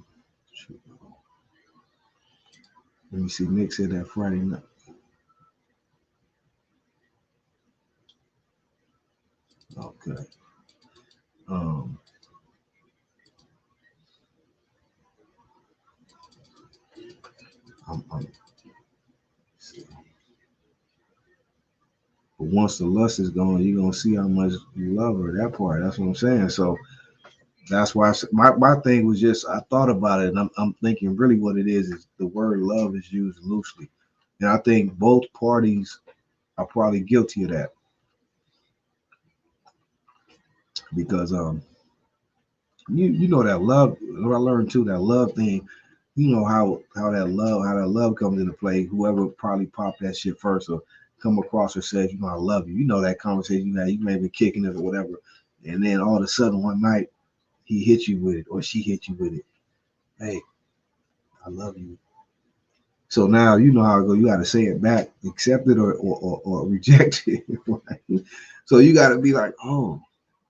Let me see. Nick said that Friday night. Okay. Um, I'm see. But once the lust is gone, you're gonna see how much you love her. That part. That's what I'm saying. So that's why my thing was just I thought about it, and I'm thinking really what it is the word love is used loosely, and I think both parties are probably guilty of that because you know that love. What I learned too, that love thing. You know how that love comes into play. Whoever probably popped that shit first or come across or says, I love you. You know that conversation you may be kicking it or whatever, and then all of a sudden one night he hit you with it or she hit you with it. Hey, I love you. So now you know how it goes. You got to say it back, accept it or reject it. Right? So you got to be like, oh,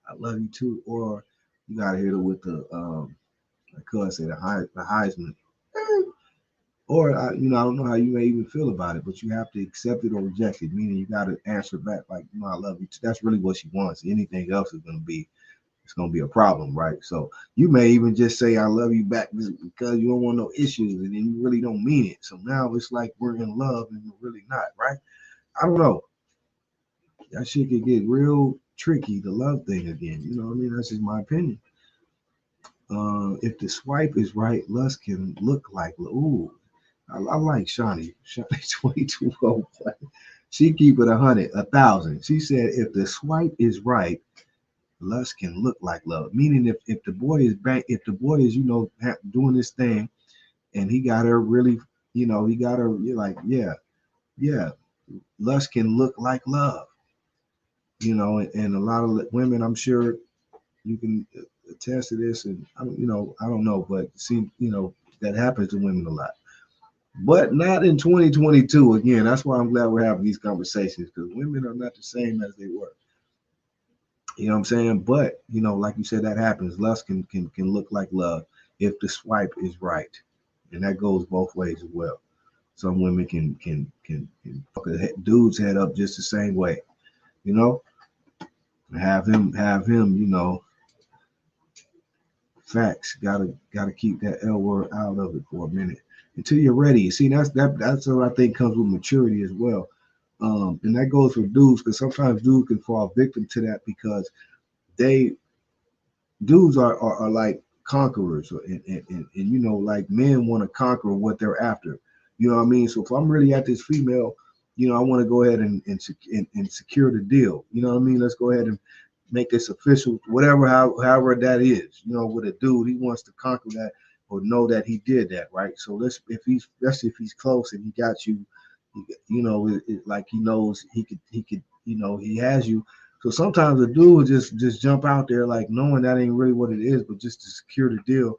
I love you too, or you got to hit it with like cuz say the Heisman. Or I don't know how you may even feel about it, but you have to accept it or reject it. Meaning you got to answer back like, I love you. That's really what she wants. Anything else is going to be it's gonna be a problem, right? So you may even just say I love you back because you don't want no issues, and then you really don't mean it. So now it's like we're in love and we're really not, right? I don't know. That shit could get real tricky, the love thing again. You know what I mean? That's just my opinion. If the swipe is right, lust can look like, ooh, I like Shawnee. Shawnee 22. She keep it 100, 1,000. She said if the swipe is right, lust can look like love. Meaning if the boy is back, if the boy is, doing this thing and he got her really, he got her, you're like, yeah, lust can look like love. And a lot of women, I'm sure you can attest to this, and I don't know, but see, that happens to women a lot, but not in 2022. Again, that's why I'm glad we're having these conversations, because women are not the same as they were. You know what I'm saying? But like you said, that happens. Lust can look like love if the swipe is right, and that goes both ways as well. Some women can fuck a dude's head up just the same way, you know, have him, facts. Gotta keep that L word out of it for a minute until you're ready. See, that's what I think comes with maturity as well. And that goes for dudes, because sometimes dudes can fall victim to that, because they dudes are like conquerors, and like men want to conquer what they're after. You know what I mean? So if I'm really at this female, I want to go ahead and secure the deal. You know what I mean? Let's go ahead and make this official, whatever, however that is. With a dude, he wants to conquer that or know that he did that, right? So especially if he's close and he got you, like he knows he has you. So sometimes a dude will just jump out there, like knowing that ain't really what it is, but just to secure the deal.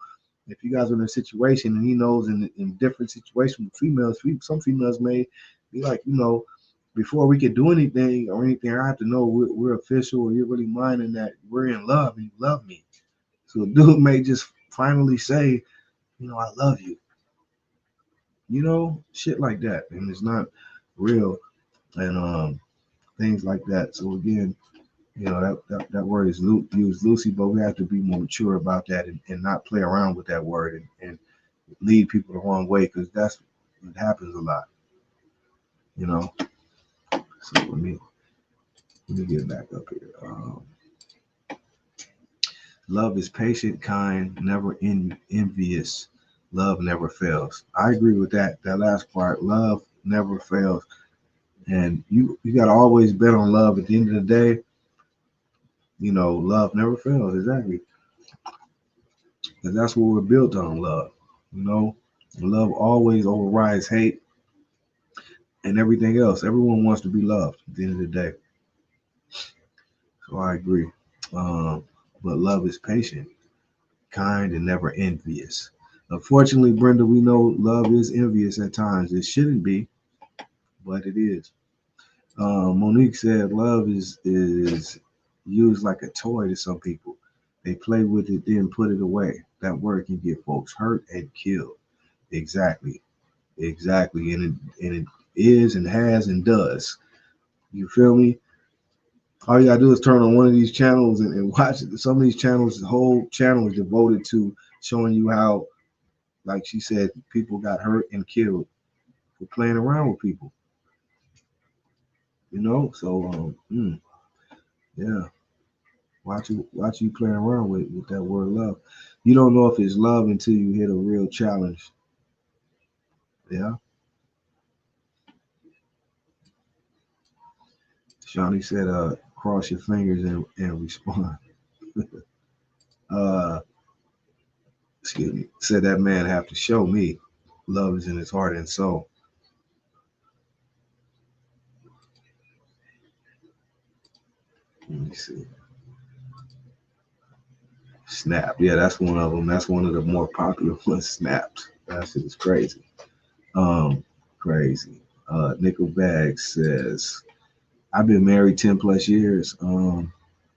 If you guys are in a situation and he knows in different situations with females, some females may be like, before we could do anything or anything, I have to know we're official, or you're really mine, and that we're in love and you love me. So a dude may just finally say, I love you. Shit like that. And it's not real, and things like that. So again, that word is used loosely, but we have to be more mature about that, and not play around with that word and lead people the wrong way, because it happens a lot. So let me get back up here. Love is patient, kind, never envious. Love never fails. I agree with that last part. Love never fails, and you got to always bet on love. At the end of the day, love never fails. Exactly. Because that's what we're built on, love. Love always overrides hate and everything else. Everyone wants to be loved at the end of the day. So I agree. But love is patient, kind, and never envious. Unfortunately, Brenda, we know love is envious at times. It shouldn't be, but it is. Monique said love is used like a toy to some people. They play with it, then put it away. That word can get folks hurt and killed. Exactly. And it is and has and does. You feel me? All you gotta do is turn on one of these channels and watch it. Some of these channels, the whole channel is devoted to showing you how, like she said, people got hurt and killed for playing around with people. So yeah. Watch you playing around with that word love. You don't know if it's love until you hit a real challenge. Yeah. Shawnee said, cross your fingers and respond. uh Excuse me. Said that man have to show me love is in his heart and soul. Let me see. Snap. Yeah, that's one of them. That's one of the more popular ones. Snaps. That shit is crazy. Crazy. Nickel Bag says, I've been married 10 plus years.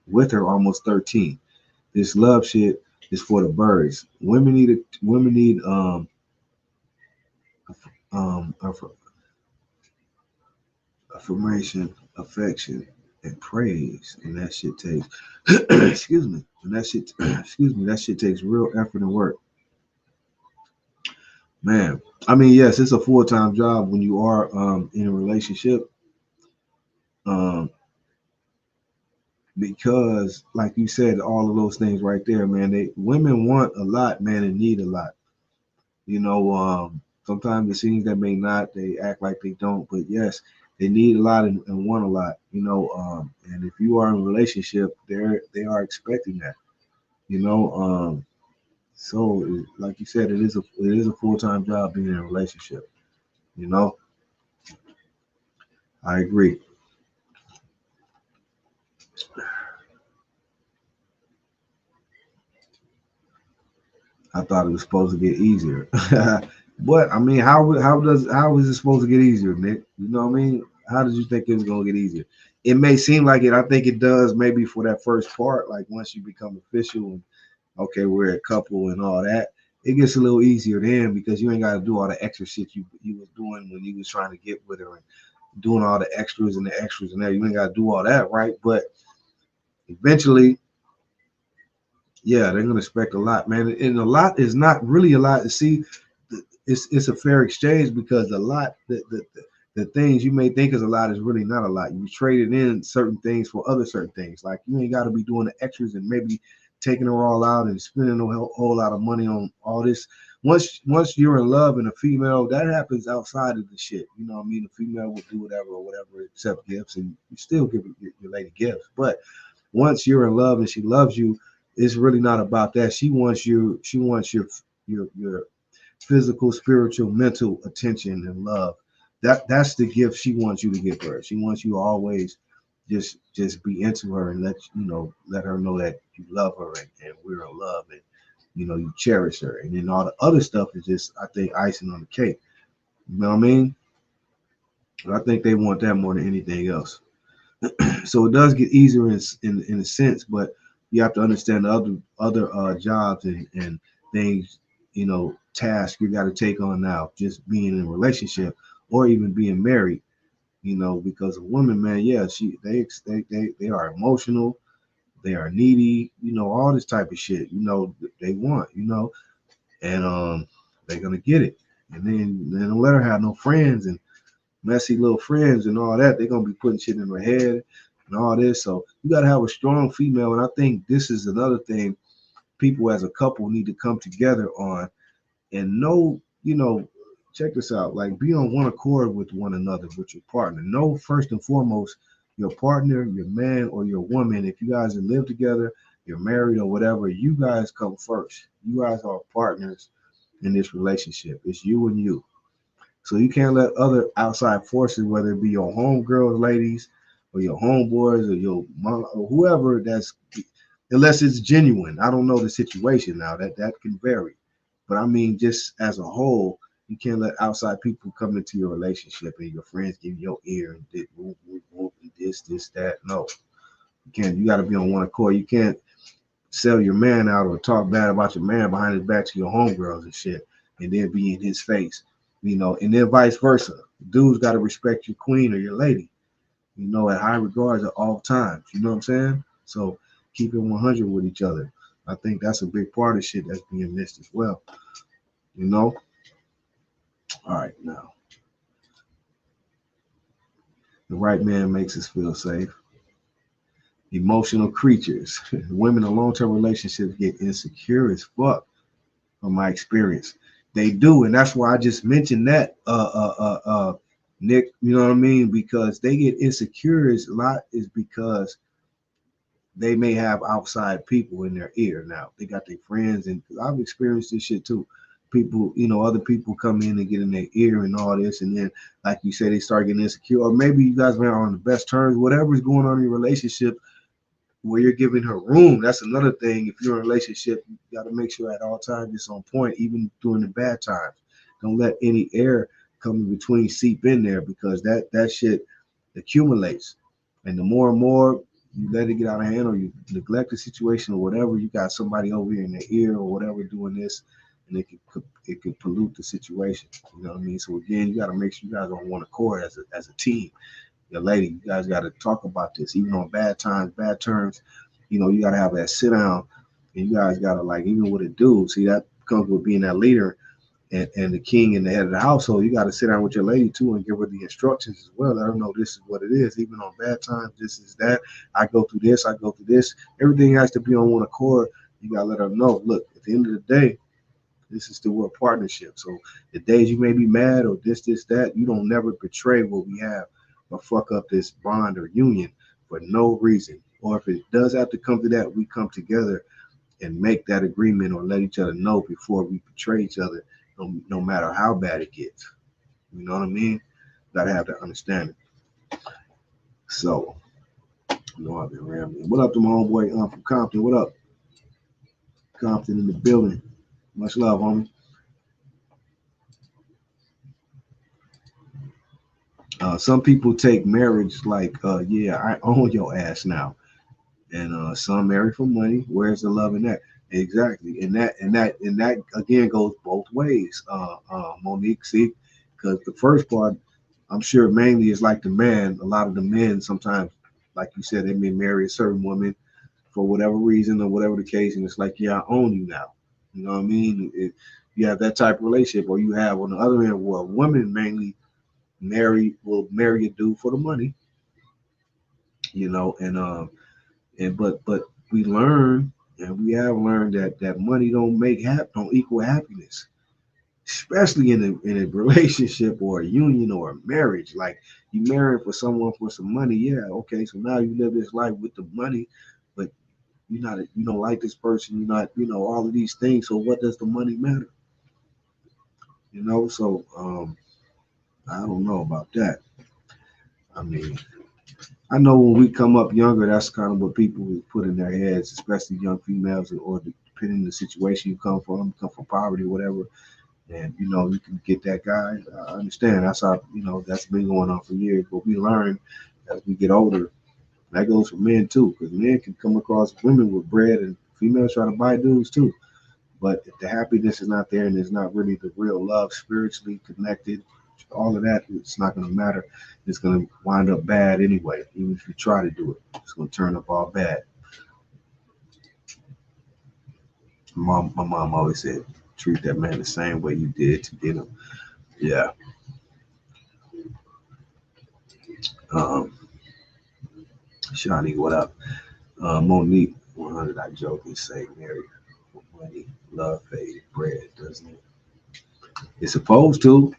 With her almost 13. This love shit is for the birds. Women need aff- affirmation, affection. and praise, and that shit takes excuse me, and that shit excuse me, that shit takes real effort and work, man. I mean, yes, it's a full-time job when you are in a relationship, um because like you said, all of those things right there, man, they women want a lot, man, and need a lot, sometimes it seems that may not, they act like they don't, but yes, they need a lot and want a lot, and if you are in a relationship, they are expecting that, you know. So, like you said, it is a full time job being in a relationship. You know, I agree. I thought it was supposed to get easier, but I mean, how is it supposed to get easier, Nick? You know what I mean? How did you think it was gonna get easier? It may seem like it. I think it does, maybe for that first part. Like once you become official and okay, we're a couple and all that, it gets a little easier then because you ain't got to do all the extra shit you was doing when you was trying to get with her and doing all the extras and the extras and that. You ain't got to do all that, right? But eventually, yeah, they're gonna expect a lot, man. And a lot is not really a lot. See, it's a fair exchange because a lot the things you may think is a lot is really not a lot. You traded in certain things for other certain things. Like you ain't got to be doing the extras and maybe taking her all out and spending a whole lot of money on all this. Once you're in love and a female, that happens outside of the shit. You know what I mean? The female will do whatever or whatever, accept gifts, and you still give your lady gifts. But once you're in love and she loves you, it's really not about that. She wants you. She wants your physical, spiritual, mental attention and love. That's the gift she wants you to give her. She wants you to always just be into her and let her know that you love her and we're in love and you cherish her. And then all the other stuff is just, I think, icing on the cake. You know what I mean? I think they want that more than anything else. So it does get easier in a sense, but you have to understand the other jobs and things, tasks you got to take on now, just being in a relationship or even being married, because a woman, man, yeah, they are emotional, they are needy, all this type of shit, they want, and they're gonna get it, and then they don't let her have no friends and messy little friends and all that. They're gonna be putting shit in her head and all this. So you gotta have a strong female. And I think this is another thing people as a couple need to come together on and know, check this out, like be on one accord with one another, with your partner. Know first and foremost your partner, your man or your woman. If you guys live together, you're married or whatever, you guys come first. You guys are partners in this relationship. It's you and you. So you can't let other outside forces, whether it be your homegirls, ladies, or your homeboys, or your mom, or whoever, unless it's genuine. I don't know the situation now. That can vary, but I mean, just as a whole, you can't let outside people come into your relationship and your friends give you your ear and this, that. No, you can't. You got to be on one accord. You can't sell your man out or talk bad about your man behind his back to your homegirls and shit, and then be in his face, and then vice versa. Dudes got to respect your queen or your lady, at high regards at all times. You know what I'm saying? So keep it 100 with each other. I think that's a big part of shit that's being missed as well. You know? All right, now. The right man makes us feel safe. Emotional creatures. Women in long-term relationships get insecure as fuck from my experience. They do, and that's why I just mentioned that, Nick. You know what I mean? Because they get insecure a lot is because they may have outside people in their ear. Now they got their friends, and I've experienced this shit too. People, other people come in and get in their ear and all this, and then, like you say, they start getting insecure, or maybe you guys are on the best terms. Whatever's going on in your relationship, where you're giving her room. That's another thing. If you're in a relationship, you got to make sure at all times it's on point, even during the bad times. Don't let any air come in between, seep in there, because that shit accumulates. And the more and more you let it get out of hand or you neglect the situation or whatever, you got somebody over here in the ear or whatever doing this, and it could pollute the situation. You know what I mean? So again, you got to make sure you guys are on one accord as a team. your lady. You guys got to talk about this, even on bad times, bad terms. You got to have that sit down, and you guys got to, like, even with a dude. See, that comes with being that leader and the king and the head of the household. You got to sit down with your lady too and give her the instructions as well. Let her know this is what it is. Even on bad times, this is that. I go through this. I go through this. Everything has to be on one accord. You got to let her know. Look, at the end of the day, this is still a partnership. So the days you may be mad or this, that, you don't never betray what we have or fuck up this bond or union for no reason. Or if it does have to come to that, we come together and make that agreement or let each other know before we betray each other, no matter how bad it gets. You know what I mean? Gotta have that understanding. So, I've been rambling. What up to my homeboy from Compton? What up? Compton in the building. Much love, homie. Some people take marriage like, yeah, I own your ass now. And some marry for money. Where's the love in that? Exactly. And that again goes both ways, Monique. See, because the first part, I'm sure mainly is like the man. A lot of the men sometimes, like you said, they may marry a certain woman for whatever reason or whatever the case, and it's like, yeah, I own you now. You know what I mean? You have that type of relationship, or you have on the other end where women mainly will marry a dude for the money. And we learn, and we have learned that money don't equal happiness, especially in a relationship or a union or a marriage. Like, you marrying for someone for some money, yeah, okay. So now you live this life with the money, but you don't like this person. You're not, all of these things. So what does the money matter? So I don't know about that. I mean, I know when we come up younger, that's kind of what people would put in their heads, especially young females, or depending on the situation you come from poverty, whatever. And you can get that guy. I understand. That's how that's been going on for years. But we learn as we get older. That goes for men too, because men can come across women with bread, and females try to buy dudes too. But if the happiness is not there, and there's not really the real love, spiritually connected, all of that, it's not going to matter. It's going to wind up bad anyway. Even if you try to do it, it's going to turn up all bad. My mom always said, treat that man the same way you did to get him. Yeah. Shawnee, what up? Monique, 100. I joke and say, married for money, love faded, bread, doesn't it? It's supposed to,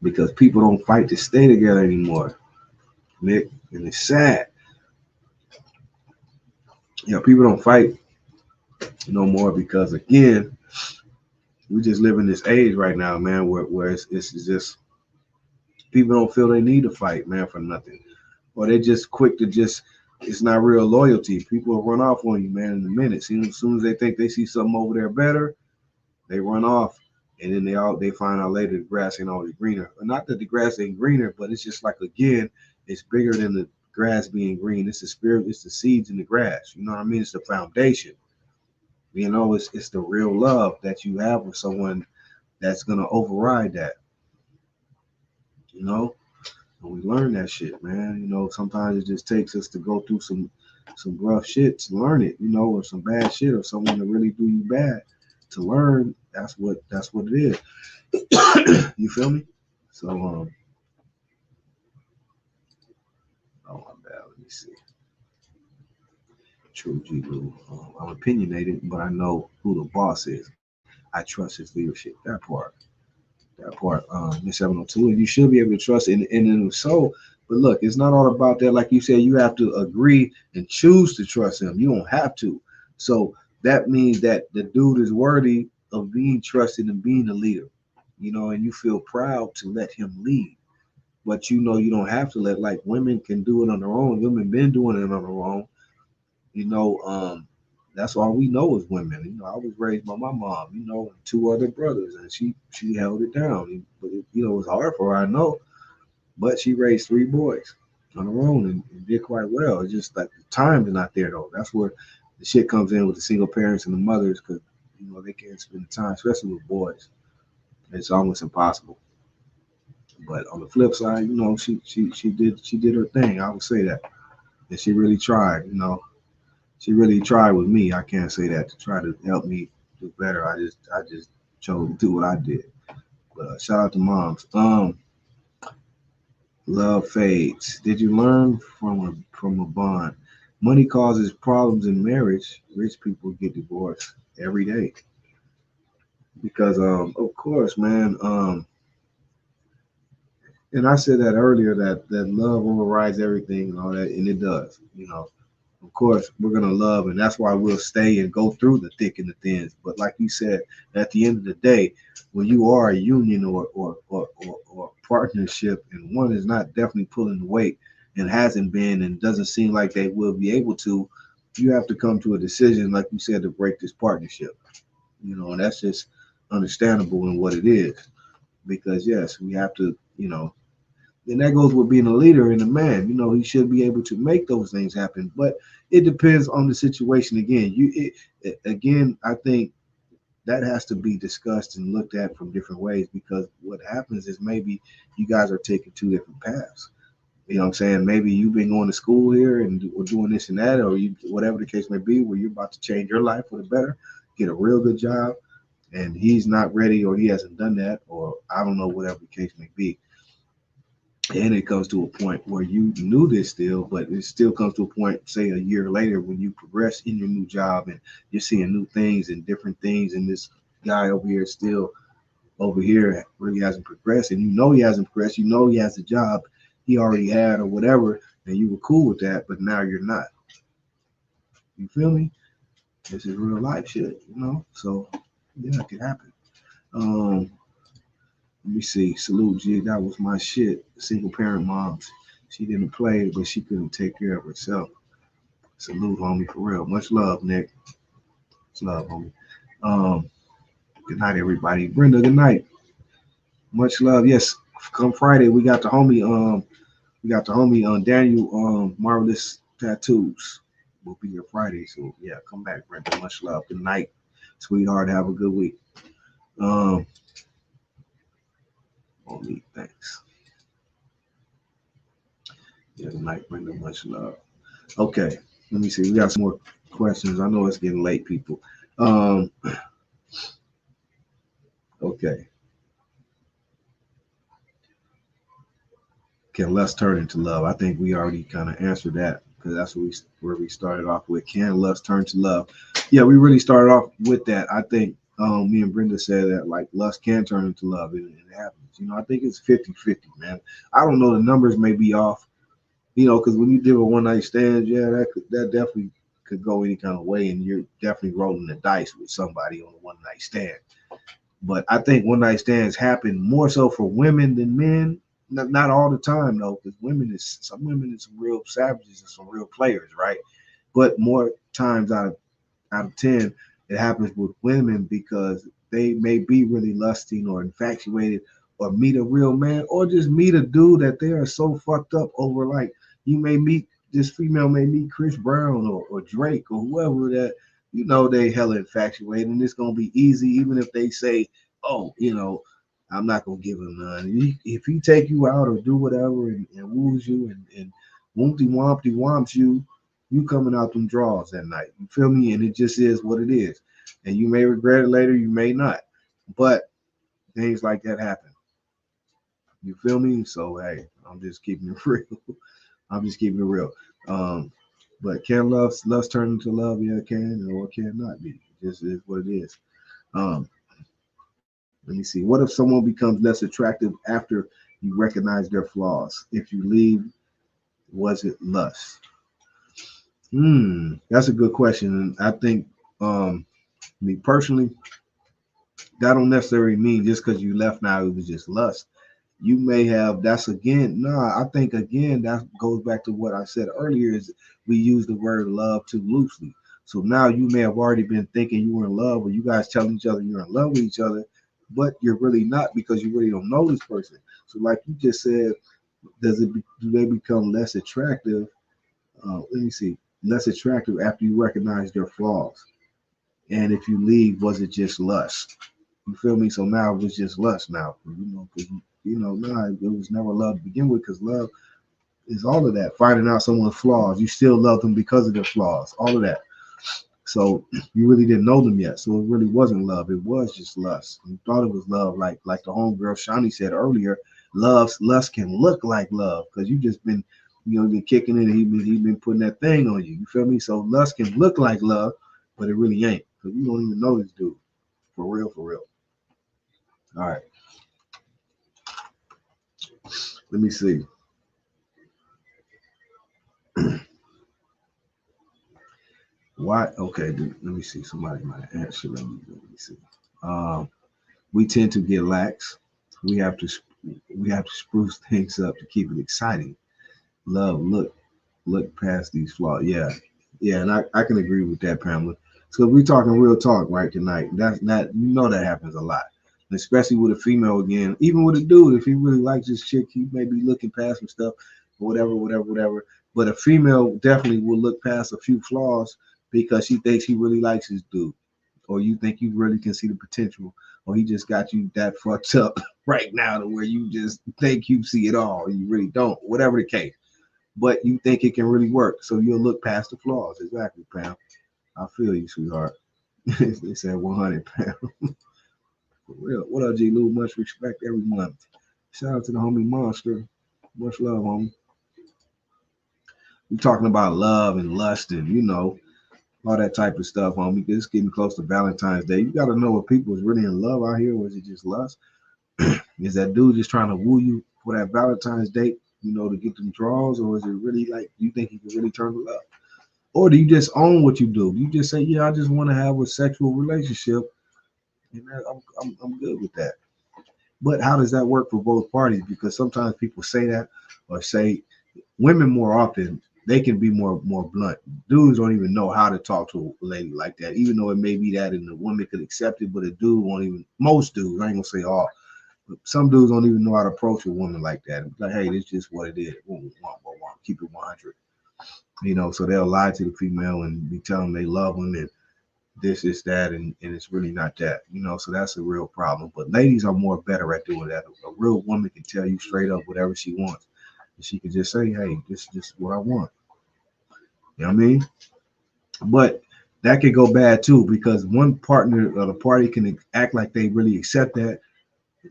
because people don't fight to stay together anymore, Nick, and it's sad. People don't fight no more because, again, we just live in this age right now, man, where it's just people don't feel they need to fight, man, for nothing, or they just quick to just. It's not real loyalty. People will run off on you, man, in a minute. See, as soon as they think they see something over there better, they run off, and then they find out later the grass ain't always greener. Not that the grass ain't greener, but it's just like, again, it's bigger than the grass being green. It's the spirit, it's the seeds in the grass. You know what I mean? It's the foundation. It's the real love that you have with someone that's gonna override that. And we learn that shit, man. Sometimes it just takes us to go through some rough shit to learn it, or some bad shit, or someone to really do you bad to learn. That's what it is. You feel me? So oh my bad. Let me see. True G-Lew. I'm opinionated, but I know who the boss is. I trust his leadership. That part, Miss 702, and you should be able to trust it. And so, but look, it's not all about that. Like you said, you have to agree and choose to trust him. You don't have to. So that means that the dude is worthy of being trusted and being a leader, and you feel proud to let him lead. But you don't have to let, like, women can do it on their own. Women been doing it on their own. That's all we know as women. I was raised by my mom, and two other brothers, and she held it down. But it was hard for her, I know. But she raised three boys on her own and did quite well. It's just like the time is not there though. That's where the shit comes in with the single parents and the mothers, because they can't spend the time, especially with boys. It's almost impossible. But on the flip side, you know, she did her thing. I would say that, and she really tried. You know, she really tried with me. I can't say that to try to help me do better. I just chose to do what I did. But shout out to moms. Love fades. Did you learn from a bond? Money causes problems in marriage. Rich people get divorced every day because of course, man. And I said that earlier that love overrides everything and all that, and it does. You know, of course, we're gonna love, and that's why we'll stay and go through the thick and the thins. But like you said, at the end of the day, when you are a union or partnership, and one is not definitely pulling the weight and hasn't been and doesn't seem like they will be able to, you have to come to a decision, like you said, to break this partnership. You know, and that's just understandable in what it is. Because yes, we have to, you know, and that goes with being a leader and a man. You know, he should be able to make those things happen. But it depends on the situation. Again, again, I think that has to be discussed and looked at from different ways because what happens is maybe you guys are taking two different paths. You know what I'm saying? Maybe you've been going to school here and or doing this and that, or you whatever the case may be, where you're about to change your life for the better, get a real good job, and he's not ready or he hasn't done that, or I don't know, whatever the case may be. And it comes to a point where you knew this still, but it still comes to a point, say a year later, when you progress in your new job and you're seeing new things and different things, and this guy over here still over here really hasn't progressed, and you know he hasn't progressed, you know he has a job he already had or whatever, and you were cool with that, but now you're not. You feel me? This is real life shit, you know? So yeah, it could happen. Um, Let me see. Salute, G. That was my shit. Single parent moms. She didn't play, but she couldn't take care of herself. Salute, homie, for real. Much love, Nick. Much love, homie. Um, Good night, everybody. Brenda, good night. Much love. Yes, come Friday, we got the homie Daniel Marvelous Tattoos. Will be here Friday. So yeah, come back, Brenda. Much love. Good night, sweetheart. Have a good week. Um, Homie, thanks. Yeah, good night, Brenda. Much love. Okay, let me see. We got some more questions. I know it's getting late, people. Um, okay. Can lust turn into love? I think we already kind of answered that because that's where we started off with. Can lust turn to love? Yeah, we really started off with that. I think me and Brenda said that like lust can turn into love and it happens. You know, I think it's 50-50, man. I don't know. The numbers may be off, you know, because when you deal with one night stands, yeah, that definitely could go any kind of way, and you're definitely rolling the dice with somebody on a one night stand. But I think one night stands happen more so for women than men. Not all the time though, because some women is some real savages and some real players, right? But more times out of 10, it happens with women because they may be really lusting or infatuated or meet a real man or just meet a dude that they are so fucked up over. Like you may meet this female may meet Chris Brown or Drake or whoever that you know they hella infatuated and it's gonna be easy even if they say, oh, you know, I'm not gonna give him none. If he take you out or do whatever and woos you and wompty wompty womps you, you coming out them draws that night. You feel me? And it just is what it is. And you may regret it later, you may not. But things like that happen. You feel me? So hey, I'm just keeping it real. I'm just keeping it real. Um, but can love turn into love? Yeah, it can or it cannot be. It just is what it is. Um, Let me see. What if someone becomes less attractive after you recognize their flaws? If you leave, was it lust? That's a good question. And I think me personally, that don't necessarily mean just because you left now it was just lust. You may have that's again, I think again that goes back to what I said earlier is we use the word love too loosely. So now you may have already been thinking you were in love or you guys telling each other you're in love with each other, but you're really not because you really don't know this person. So like you just said, do they become less attractive? Let me see, less attractive after you recognize their flaws. And if you leave, was it just lust? You feel me? So now it was just lust now, you know, nah, it was never love to begin with, because love is all of that. Finding out someone's flaws, you still love them because of their flaws, all of that. So you really didn't know them yet. So it really wasn't love. It was just lust. You thought it was love, like the homegirl Shawnee said earlier. Lust can look like love because you just been, been kicking it. He been putting that thing on you. You feel me? So lust can look like love, but it really ain't, because you don't even know this dude. For real, for real. All right. Let me see. Why? Okay, let me see. Somebody might answer. Let me see. Um, we tend to get lax. We have to spruce things up to keep it exciting. Love, look past these flaws. Yeah, yeah, and I can agree with that, Pamela. So we're talking real talk right tonight. That's not, that happens a lot, and especially with a female again. Even with a dude, if he really likes this chick, he may be looking past some stuff, or whatever. But a female definitely will look past a few flaws because she thinks he really likes this dude, or you think you really can see the potential, or he just got you that fucked up right now to where you just think you see it all, and you really don't. Whatever the case, but you think it can really work, so you'll look past the flaws. Exactly, Pam. I feel you, sweetheart. They said 100, Pam. For real. What up, G-Lew? Much respect every month. Shout out to the homie Monster. Much love, homie. We're talking about love and lust and, all that type of stuff, homie. It's getting close to Valentine's Day. You got to know if people is really in love out here, or is it just lust? Is that dude just trying to woo you for that Valentine's date, to get them draws, or is it really like you think he can really turn to love? Or do you just own what you do? You just say, yeah, I just want to have a sexual relationship, and I'm good with that. But how does that work for both parties? Because sometimes people say that, or say women more often, they can be more blunt. Dudes don't even know how to talk to a lady like that, even though it may be that and the woman could accept it, but a dude won't even, most dudes, I ain't gonna say all, but some dudes don't even know how to approach a woman like that. It's like, hey, this is just what it is. Keep it 100. So they'll lie to the female and be telling them they love them and this is that, and it's really not that. So that's a real problem. But ladies are more better at doing that. A real woman can tell you straight up whatever she wants. And she can just say, hey, this is just what I want. You know what I mean? But that could go bad too, because one partner or the party can act like they really accept that.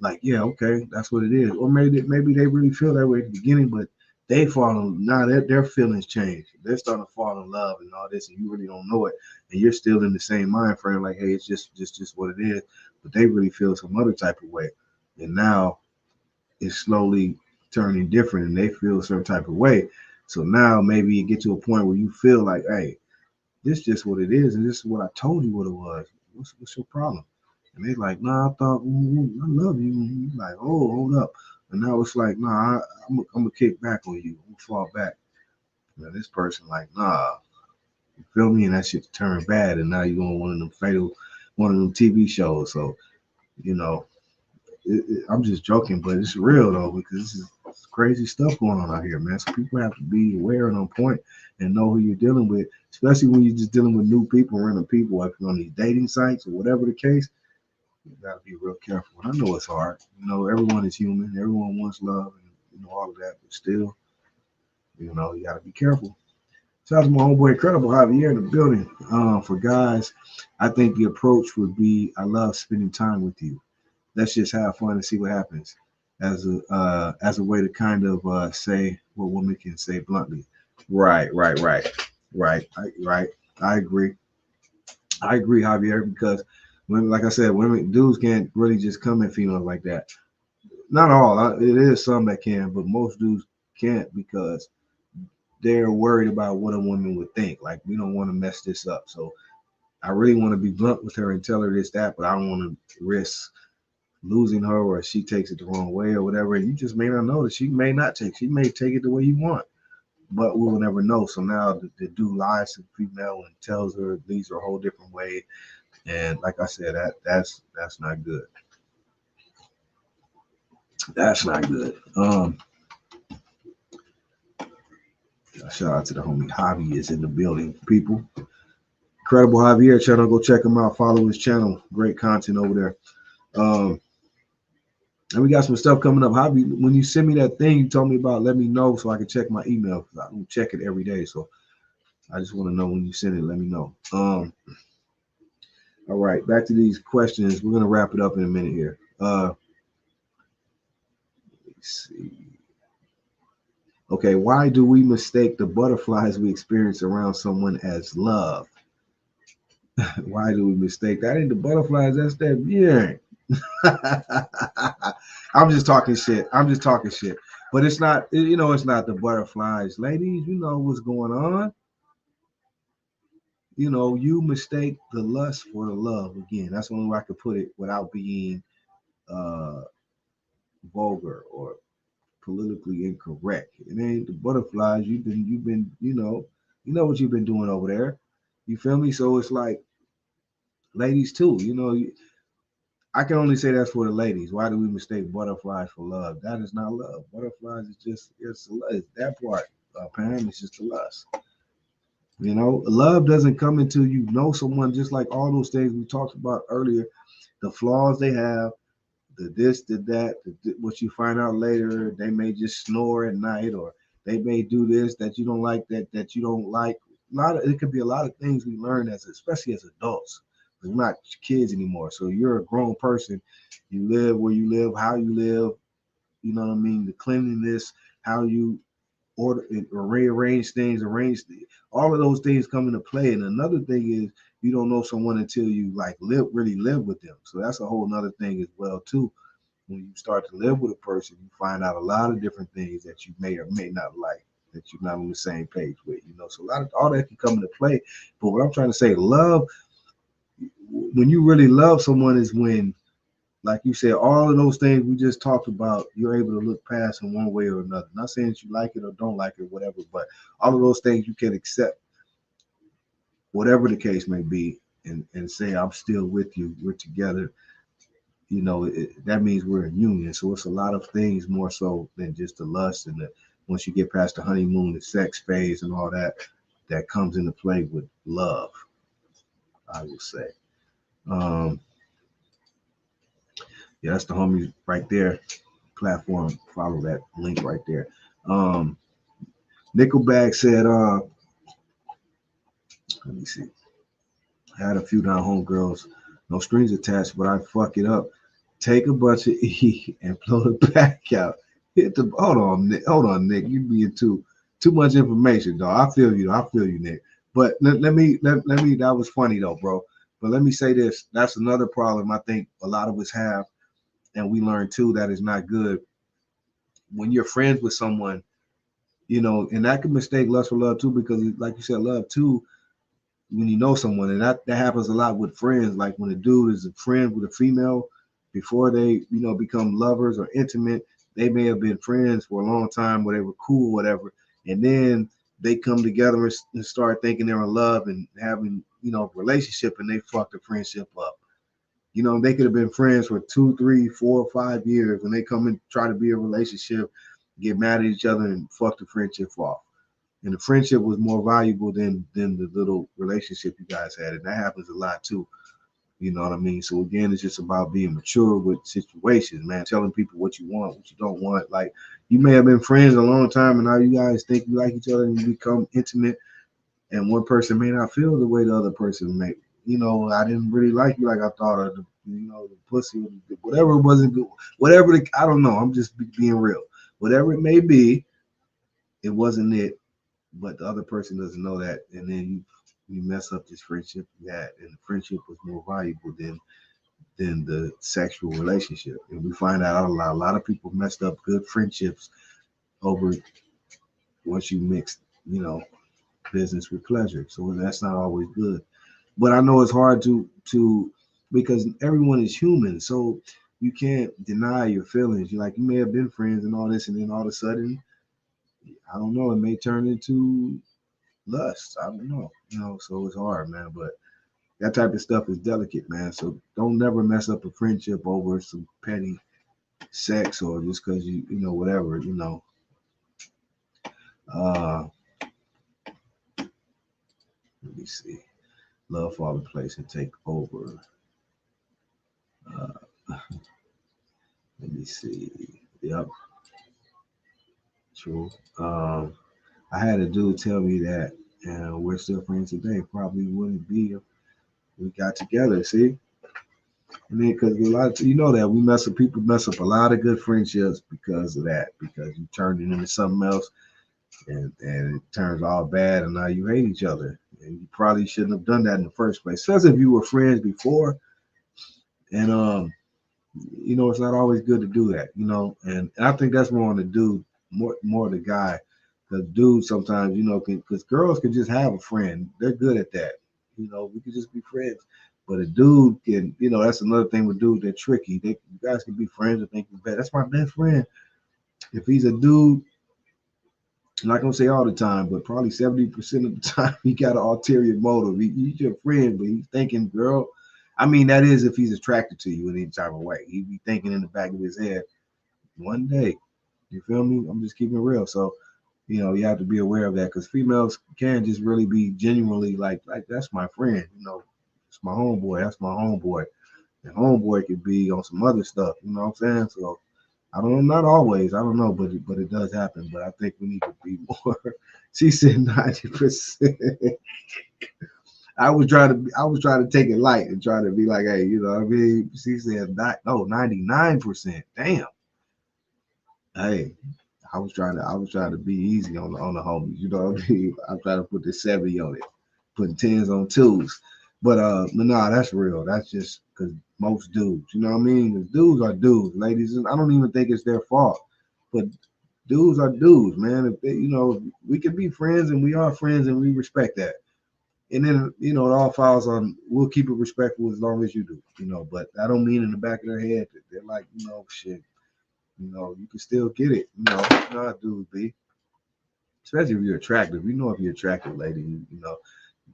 Like, yeah, okay, that's what it is. Or maybe they really feel that way at the beginning, but they fall in, now their feelings change. They're starting to fall in love and all this, and you really don't know it. And you're still in the same mind frame, like, hey, it's just what it is. But they really feel some other type of way. And now it's slowly turning different, and they feel a certain type of way. So now maybe you get to a point where you feel like, hey, this is just what it is, and this is what I told you what it was. What's your problem? And they like, nah, I thought, I love you. And you're like, oh, hold up. And now it's like, nah, I'm gonna kick back on you. I'm gonna fall back. Now this person like, nah, you feel me? And that shit turned bad, and now you're on one of them TV shows. So, I'm just joking, but it's real though, because this is crazy stuff going on out here, man. So people have to be aware and on point and know who you're dealing with, especially when you're just dealing with new people, random people, like on these dating sites or whatever the case. You gotta be real careful. And I know it's hard. Everyone is human. Everyone wants love and all of that, but still, you gotta be careful. Shout out to my homeboy Incredible Javier in the building. For guys, I think the approach would be, I love spending time with you. Let's just have fun and see what happens, as a way to kind of say what women can say bluntly. Right. I agree, Javier, because women, like I said, dudes can't really just come at females like that. Not all. It is some that can, but most dudes can't, because they're worried about what a woman would think. Like, we don't want to mess this up. So I really want to be blunt with her and tell her this, that, but I don't want to risk losing her, or she takes it the wrong way or whatever. And you just may not know that she may take it the way you want, but we will never know. So now the dude lies to the female and tells her, leads her a whole different way. And like I said, that's not good. That's not good. Shout out to the homie Javi is in the building, people. Incredible Javier channel. Go check him out. Follow his channel. Great content over there. And we got some stuff coming up. Hobby, when you send me that thing you told me about, let me know so I can check my email. I don't check it every day, so I just want to know when you send it. Let me know. All right, back to these questions. We're gonna wrap it up in a minute here. Let's see. Okay, why do we mistake the butterflies we experience around someone as love? Why do we mistake that? Ain't the butterflies? That's that. Yeah. I'm just talking shit. I'm just talking shit. But it's not. It's not the butterflies, ladies. You know what's going on. You mistake the lust for the love. Again, that's the only way I could put it without being uh, vulgar or politically incorrect. It ain't the butterflies. You've been, what you've been doing over there. You feel me? So it's like ladies too. I can only say that's for the ladies. Why do we mistake butterflies for love? That is not love. Butterflies is just it's that part. Pam, it's just the lust. Love doesn't come until you know someone. Just like all those things we talked about earlier, the flaws they have, the this, the that, what you find out later, they may just snore at night, or they may do this that you don't like, that you don't like. It could be a lot of things we learn especially as adults. We're not kids anymore. So you're a grown person. You live where you live, how you live. You know what I mean? The cleanliness, how you order or rearrange things, all of those things come into play. And another thing is you don't know someone until you really live with them. So that's a whole nother thing as well too. When you start to live with a person, you find out a lot of different things that you may or may not like, that you're not on the same page with. So all that can come into play. But what I'm trying to say, love, when you really love someone, is when, like you said, all of those things we just talked about, you're able to look past in one way or another. Not saying that you like it or don't like it, whatever, but all of those things you can accept, whatever the case may be, and say, I'm still with you. We're together. That means we're in union. So it's a lot of things more so than just the lust once you get past the honeymoon, the sex phase, and all that, that comes into play with love, I will say. Yeah, that's the homies right there. Platform. Follow that link right there. Nickelback said, let me see. I had a few down home girls, no strings attached, but I fuck it up. Take a bunch of E and blow the back out. Hold on, Nick. You being too much information, dog. I feel you, Nick. But let me. That was funny though, bro. But let me say this. That's another problem I think a lot of us have, and we learn too, that is not good. When you're friends with someone, and that can mistake lust for love too, because like you said, love too, when you know someone, and that happens a lot with friends. Like when a dude is a friend with a female, before they become lovers or intimate, they may have been friends for a long time where they were cool, whatever, and then they come together and start thinking they're in love and having a relationship, and they fuck the friendship up. They could have been friends for 2, 3, 4, 5 years, and they come and try to be a relationship, get mad at each other, and fuck the friendship off. And the friendship was more valuable than the little relationship you guys had. And that happens a lot too. You know what I mean? So again, it's just about being mature with situations, man. Telling people what you want, what you don't want. Like, you may have been friends a long time, and now you guys think you like each other and you become intimate, and one person may not feel the way the other person may. I didn't really like you like I thought, or the pussy, whatever wasn't good, I don't know. I'm just being real. Whatever it may be, it wasn't it, but the other person doesn't know that, and then you mess up this friendship you had, and the friendship was more valuable than the sexual relationship. And we find out a lot of people messed up good friendships over once you mix, business with pleasure. So that's not always good. But I know it's hard to because everyone is human, so you can't deny your feelings. You may have been friends and all this, and then all of a sudden, I don't know, it may turn into lust. I don't know, so it's hard, man. But that type of stuff is delicate, man. So don't never mess up a friendship over some petty sex, or just because whatever, let me see. Love fall in place and take over. Uh, let me see. Yep, true. I had a dude tell me that, and we're still friends today. Probably wouldn't be if we got together. See, I mean, because a lot of, you know that we mess up, people mess up a lot of good friendships because of that, because you turned it into something else, and it turns all bad, and now you hate each other. And you probably shouldn't have done that in the first place, especially if you were friends before. And it's not always good to do that, and I think that's more on the dude, more the guy. The dude sometimes, because girls can just have a friend. They're good at that. We could just be friends. But a dude can, that's another thing with dudes. They're tricky. You guys can be friends and think you're better. That's my best friend. If he's a dude, I'm not gonna say all the time, but probably 70% of the time, he got an ulterior motive. He's your friend, but he's thinking, girl. I mean, that is if he's attracted to you in any type of way. He'd be thinking in the back of his head, one day. You feel me? I'm just keeping it real. So, you have to be aware of that, because females can just really be genuinely like that's my friend. It's my homeboy. That's my homeboy. And homeboy could be on some other stuff. You know what I'm saying? So I don't know, not always. I don't know, but it does happen. But I think we need to be more. She said 90%. I was trying to take it light and try to be like, hey, you know what I mean? She said 99%. Damn. Hey, I was trying to be easy on the homies. You know what I mean? I'm trying to put the 70 on it, putting 10s on 2s. But nah, that's real. That's just because most dudes, you know what I mean? 'Cause dudes are dudes, ladies, and I don't even think it's their fault. But dudes are dudes, man. If they, we can be friends, and we are friends, and we respect that. And then, it all falls on, we'll keep it respectful as long as you do, but I don't mean in the back of their head that they're like, shit, you can still get it, how dudes be. Especially if you're attractive. If you're attractive, lady, you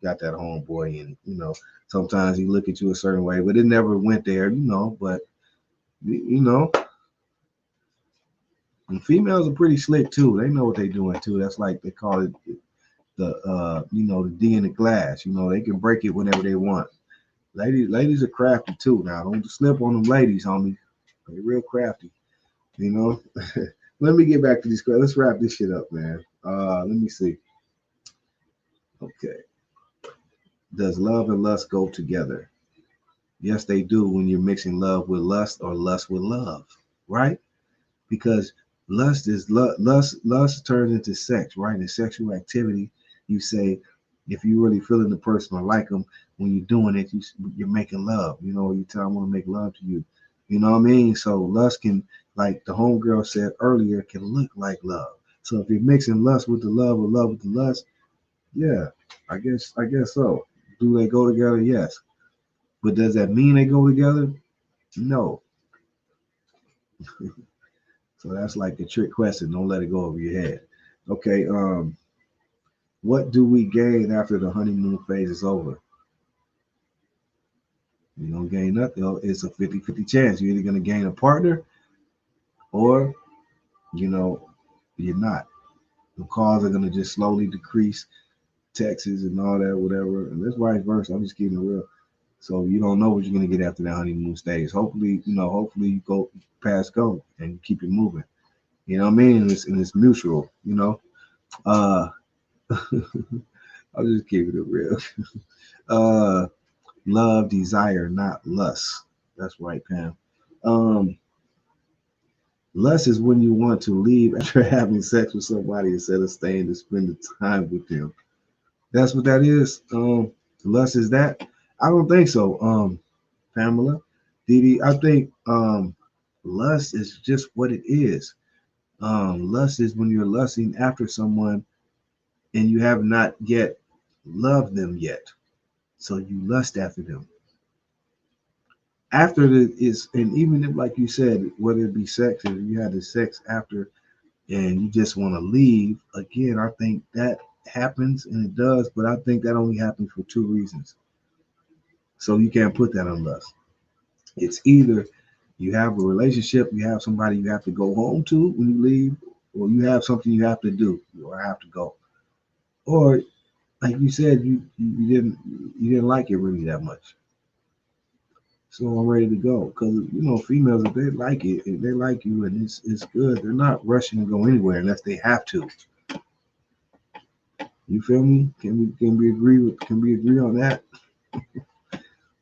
got that homeboy, and sometimes he look at you a certain way, but it never went there, but and females are pretty slick too. They know what they're doing too. That's like they call it the D in the glass. They can break it whenever they want. Ladies are crafty too. Now don't slip on them ladies, homie. They're real crafty. Let me get back to these questions. Let's wrap this shit up, man. Let me see. Okay. Does love and lust go together? Yes, they do, when you're mixing love with lust or lust with love, right? Because lust is lust turns into sex, right? And sexual activity, you say, if you really feeling the person or like them, when you're doing it, you're making love. You tell them, I want to make love to you. You know what I mean? So lust can, like the homegirl said earlier, can look like love. So if you're mixing lust with the love or love with the lust, yeah, I guess so. Do they go together? Yes. But does that mean they go together? No. So that's like the trick question. Don't let it go over your head. Okay. What do we gain after the honeymoon phase is over? You don't gain nothing. It's a 50-50 chance. You're either going to gain a partner or, you're not. The calls are going to just slowly decrease, texts and all that, whatever. And that's vice versa. I'm just keeping it real. So you don't know what you're going to get after that honeymoon stage. Hopefully you go past go and you keep it moving. You know what I mean? And it's mutual, Uh, I'm just keeping it real. Love, desire, not lust. That's right, Pam. Lust is when you want to leave after having sex with somebody instead of staying to spend the time with them. That's what that is. Lust is that? I don't think so. Pamela, DD, I think lust is just what it is. Lust is when you're lusting after someone and you have not yet loved them yet. So you lust after them. After the is, and even if, like you said, whether it be sex, if you had the sex after and you just want to leave, again, I think that happens, and it does, but I think that only happens for two reasons. So you can't put that on lust. It's either you have a relationship, you have somebody you have to go home to when you leave, or you have something you have to do or have to go. Or like you said, you didn't like it really that much. So I'm ready to go. Because, females, if they like it, if they like you and it's good, they're not rushing to go anywhere unless they have to. You feel me? Can we agree on that?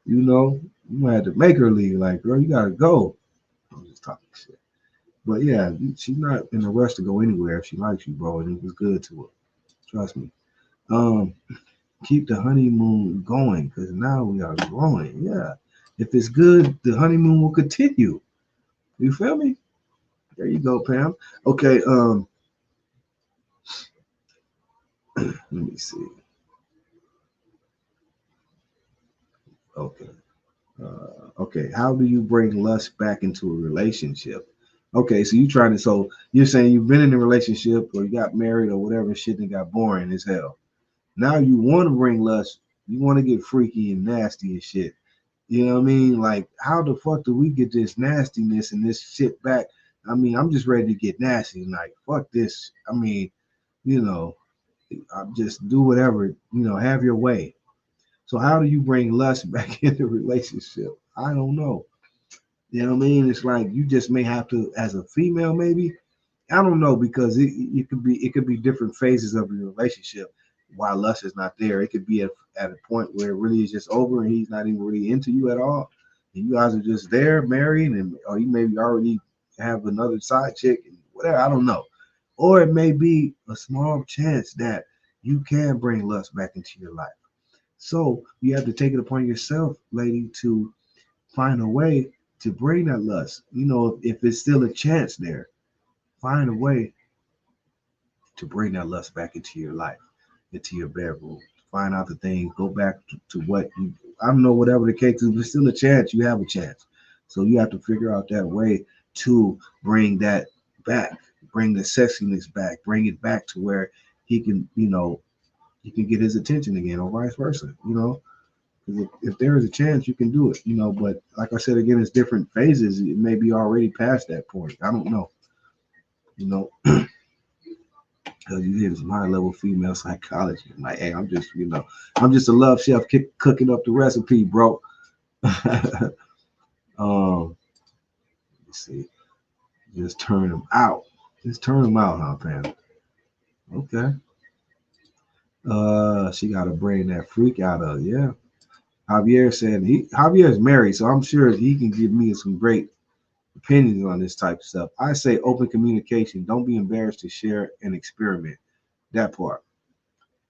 You might have to make her leave. Like, girl, you gotta go. I'm just talking shit. But yeah, she's not in a rush to go anywhere if she likes you, bro, and it was good to her. Trust me. Um, Keep the honeymoon going because now we are growing. Yeah. If it's good, the honeymoon will continue. You feel me? There you go, Pam. Okay, let me see. Okay. Okay, how do you bring lust back into a relationship? Okay, so so you're saying you've been in a relationship or you got married or whatever shit and got boring as hell. Now you want to bring lust, you want to get freaky and nasty and shit. You know what I mean? Like, how the fuck do we get this nastiness and this shit back? I mean, I'm just ready to get nasty. Like, fuck this. I mean, you know, I just do whatever, have your way. So how do you bring lust back into a relationship? I don't know. You know what I mean? It's like you just may have to, as a female, maybe. I don't know because it could be different phases of your relationship. While lust is not there, it could be at a point where it really is just over and he's not even really into you at all. And you guys are just there, married, and or you maybe already have another side chick and whatever. I don't know. Or it may be a small chance that you can bring lust back into your life. So you have to take it upon yourself, lady, to find a way to bring that lust. If it's still a chance there, find a way to bring that lust back into your life, into your bedroom. Find out the things, go back to what you, I don't know, whatever the case is, but still a chance, you have a chance. So you have to figure out that way to bring that back, bring the sexiness back, bring it back to where he can, you can get his attention again, or vice versa. Because if there is a chance, you can do it. But like I said, again, it's different phases. It may be already past that point. I don't know, you know, because you hear some high level female psychology. I'm like, hey, I'm just a love chef cooking up the recipe, bro. Let's see, just turn them out. Just turn them out, huh, Pam? Okay. She got to bring that freak out of, yeah. Javier said Javier's married, so I'm sure he can give me some great opinions on this type of stuff. I say open communication. Don't be embarrassed to share and experiment. That part.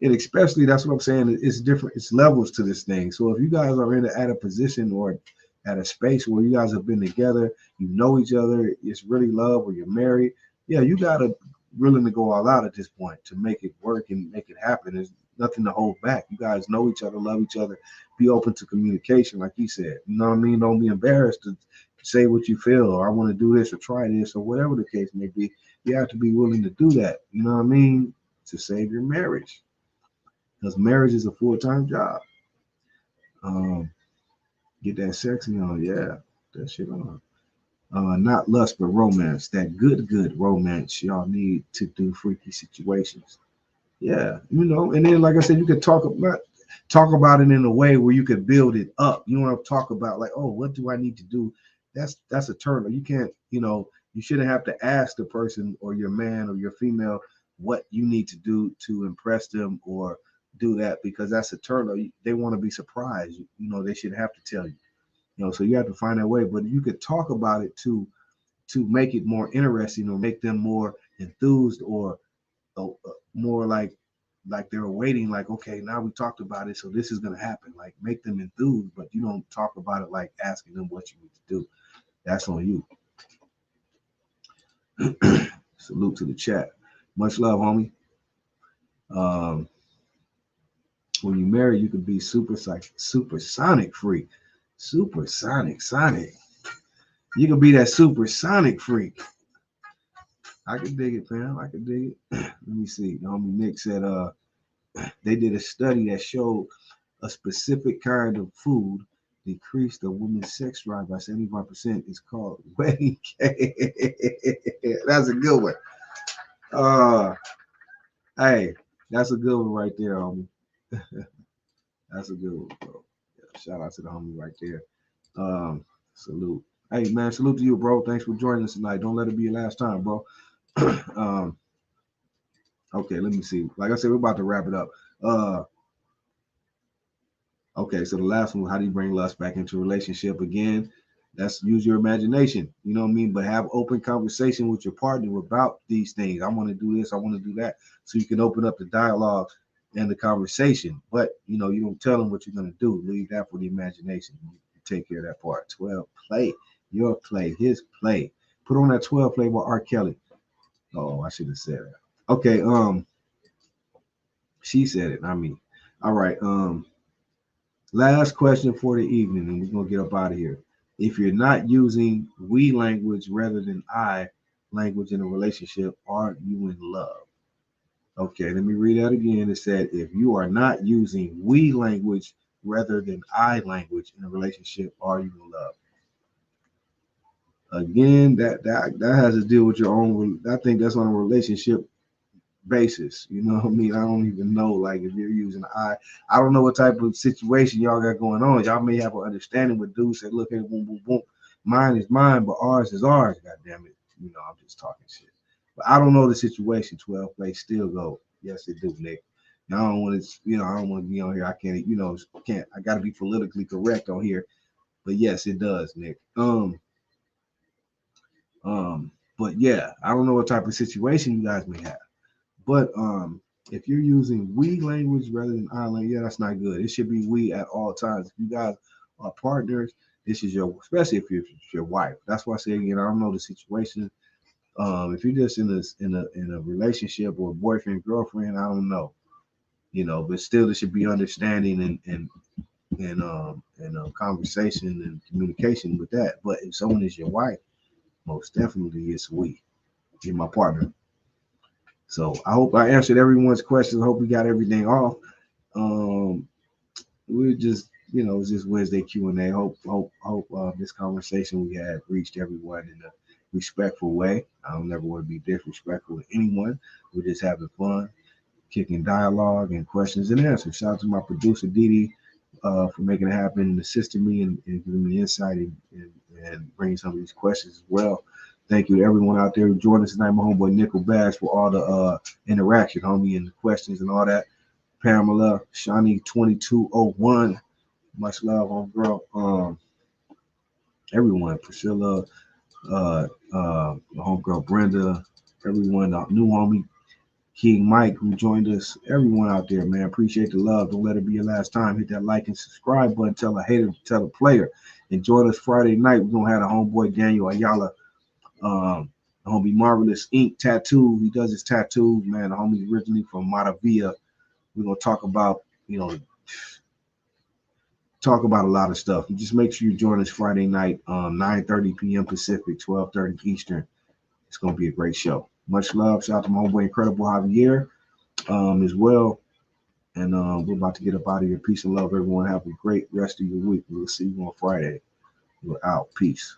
And especially, that's what I'm saying. It's different. It's levels to this thing. So if you guys are at a position or at a space where you guys have been together, you know each other, it's really love, or you're married, yeah, you gotta willing to go all out at this point to make it work and make it happen. There's nothing to hold back. You guys know each other, love each other, be open to communication, like you said. You know what I mean? Don't be embarrassed to say what you feel, or I want to do this or try this, or whatever the case may be. You have to be willing to do that. You know what I mean? To save your marriage, because marriage is a full-time job. Um, get that sexy on, yeah, that shit on. Not lust, but romance. That good romance y'all need to do freaky situations. Yeah, and then like I said, you could talk about it in a way where you could build it up. You want to talk about like, oh, what do I need to do? That's a turn. You can't, you shouldn't have to ask the person or your man or your female what you need to do to impress them or do that, because that's a turn. They want to be surprised. They should have to tell you. So you have to find that way. But you could talk about it to make it more interesting or make them more enthused or more like they were waiting, like, okay, now we talked about it, so this is going to happen. Like, make them enthused, but you don't talk about it like asking them what you need to do. That's on you. Salute to the chat. Much love, homie. um when you marry, you can be supersonic freak. Sonic. You can be that supersonic freak. I can dig it, fam. I can dig it. Let me see. Homie Nick said they did a study that showed a specific kind of food decreased a woman's sex drive by 75%. It's called wedding cake. That's a good one. Uh, hey, that's a good one right there, homie. That's a good one, bro. Yeah, shout out to the homie right there. Salute. Hey man, salute to you, bro. Thanks for joining us tonight. Don't let it be your last time, bro. um, okay, let me see. Like I said, we're about to wrap it up. Uh, okay, so the last one, how do you bring lust back into a relationship again? That's use your imagination, you know what I mean? But have open conversation with your partner about these things. I want to do this, I want to do that. So you can open up the dialogue and the conversation. But you know, you don't tell them what you're gonna do. Leave that for the imagination. You take care of that part. 12, play your play, his play. Put on that 12 play with R. Kelly. Oh, I should have said that. Okay, she said it, not me. All right. Last question for the evening, and we're gonna get up out of here. If you're not using we language rather than I language in a relationship, are you in love? Okay, let me read that again. It said, if you are not using we language rather than I language in a relationship, are you in love? Again, that has to deal with your own. I think that's on a relationship basis. You know what I mean? I don't even know, like, if you're using I don't know what type of situation y'all got going on. Y'all may have an understanding with dudes that look at boom, boom, boom. Mine is mine, but ours is ours. God damn it. You know, I'm just talking shit. But I don't know the situation. 12 plays still go. Yes, it do, Nick. Now, I don't want to, I don't want to be on here. I can't, can't. I got to be politically correct on here. But yes, it does, Nick. But yeah, I don't know what type of situation you guys may have. But if you're using we language rather than I language, yeah, that's not good. It should be we at all times. If you guys are partners, this is your, especially if it's your wife. That's why I say again, I don't know the situation. If you're just in a relationship or boyfriend girlfriend, I don't know, but still there should be understanding and conversation and communication with that. But if someone is your wife, most definitely it's we. You're my partner. So I hope I answered everyone's questions. I hope we got everything off. Um, we're just, it's just Wednesday Q&A. Hope this conversation we had reached everyone in a respectful way. I don't never want to be disrespectful to anyone. We're just having fun, kicking dialogue and questions and answers. Shout out to my producer DD for making it happen and assisting me and giving me insight and bringing some of these questions as well. Thank you to everyone out there who joined us tonight. My homeboy Nickel Bass for all the interaction, homie, and the questions and all that. Pamela, Shawnee 2201, much love, homegirl. Everyone, Priscilla, homegirl Brenda, everyone, new homie King Mike who joined us, everyone out there, man. Appreciate the love. Don't let it be your last time. Hit that like and subscribe button. Tell a hater, tell a player. And join us Friday night. We're gonna have the homeboy Daniel Ayala, the homie Marvelous Ink Tattoo. He does his tattoos, man. The homie originally from Matavia. We're gonna talk about, a lot of stuff. You just make sure you join us Friday night, 9:30 p.m. Pacific, 12:30 Eastern. It's gonna be a great show. Much love. Shout out to my homeboy Incredible Javier as well. And we're about to get up out of here. Peace and love, everyone. Have a great rest of your week. We'll see you on Friday. We're out. Peace.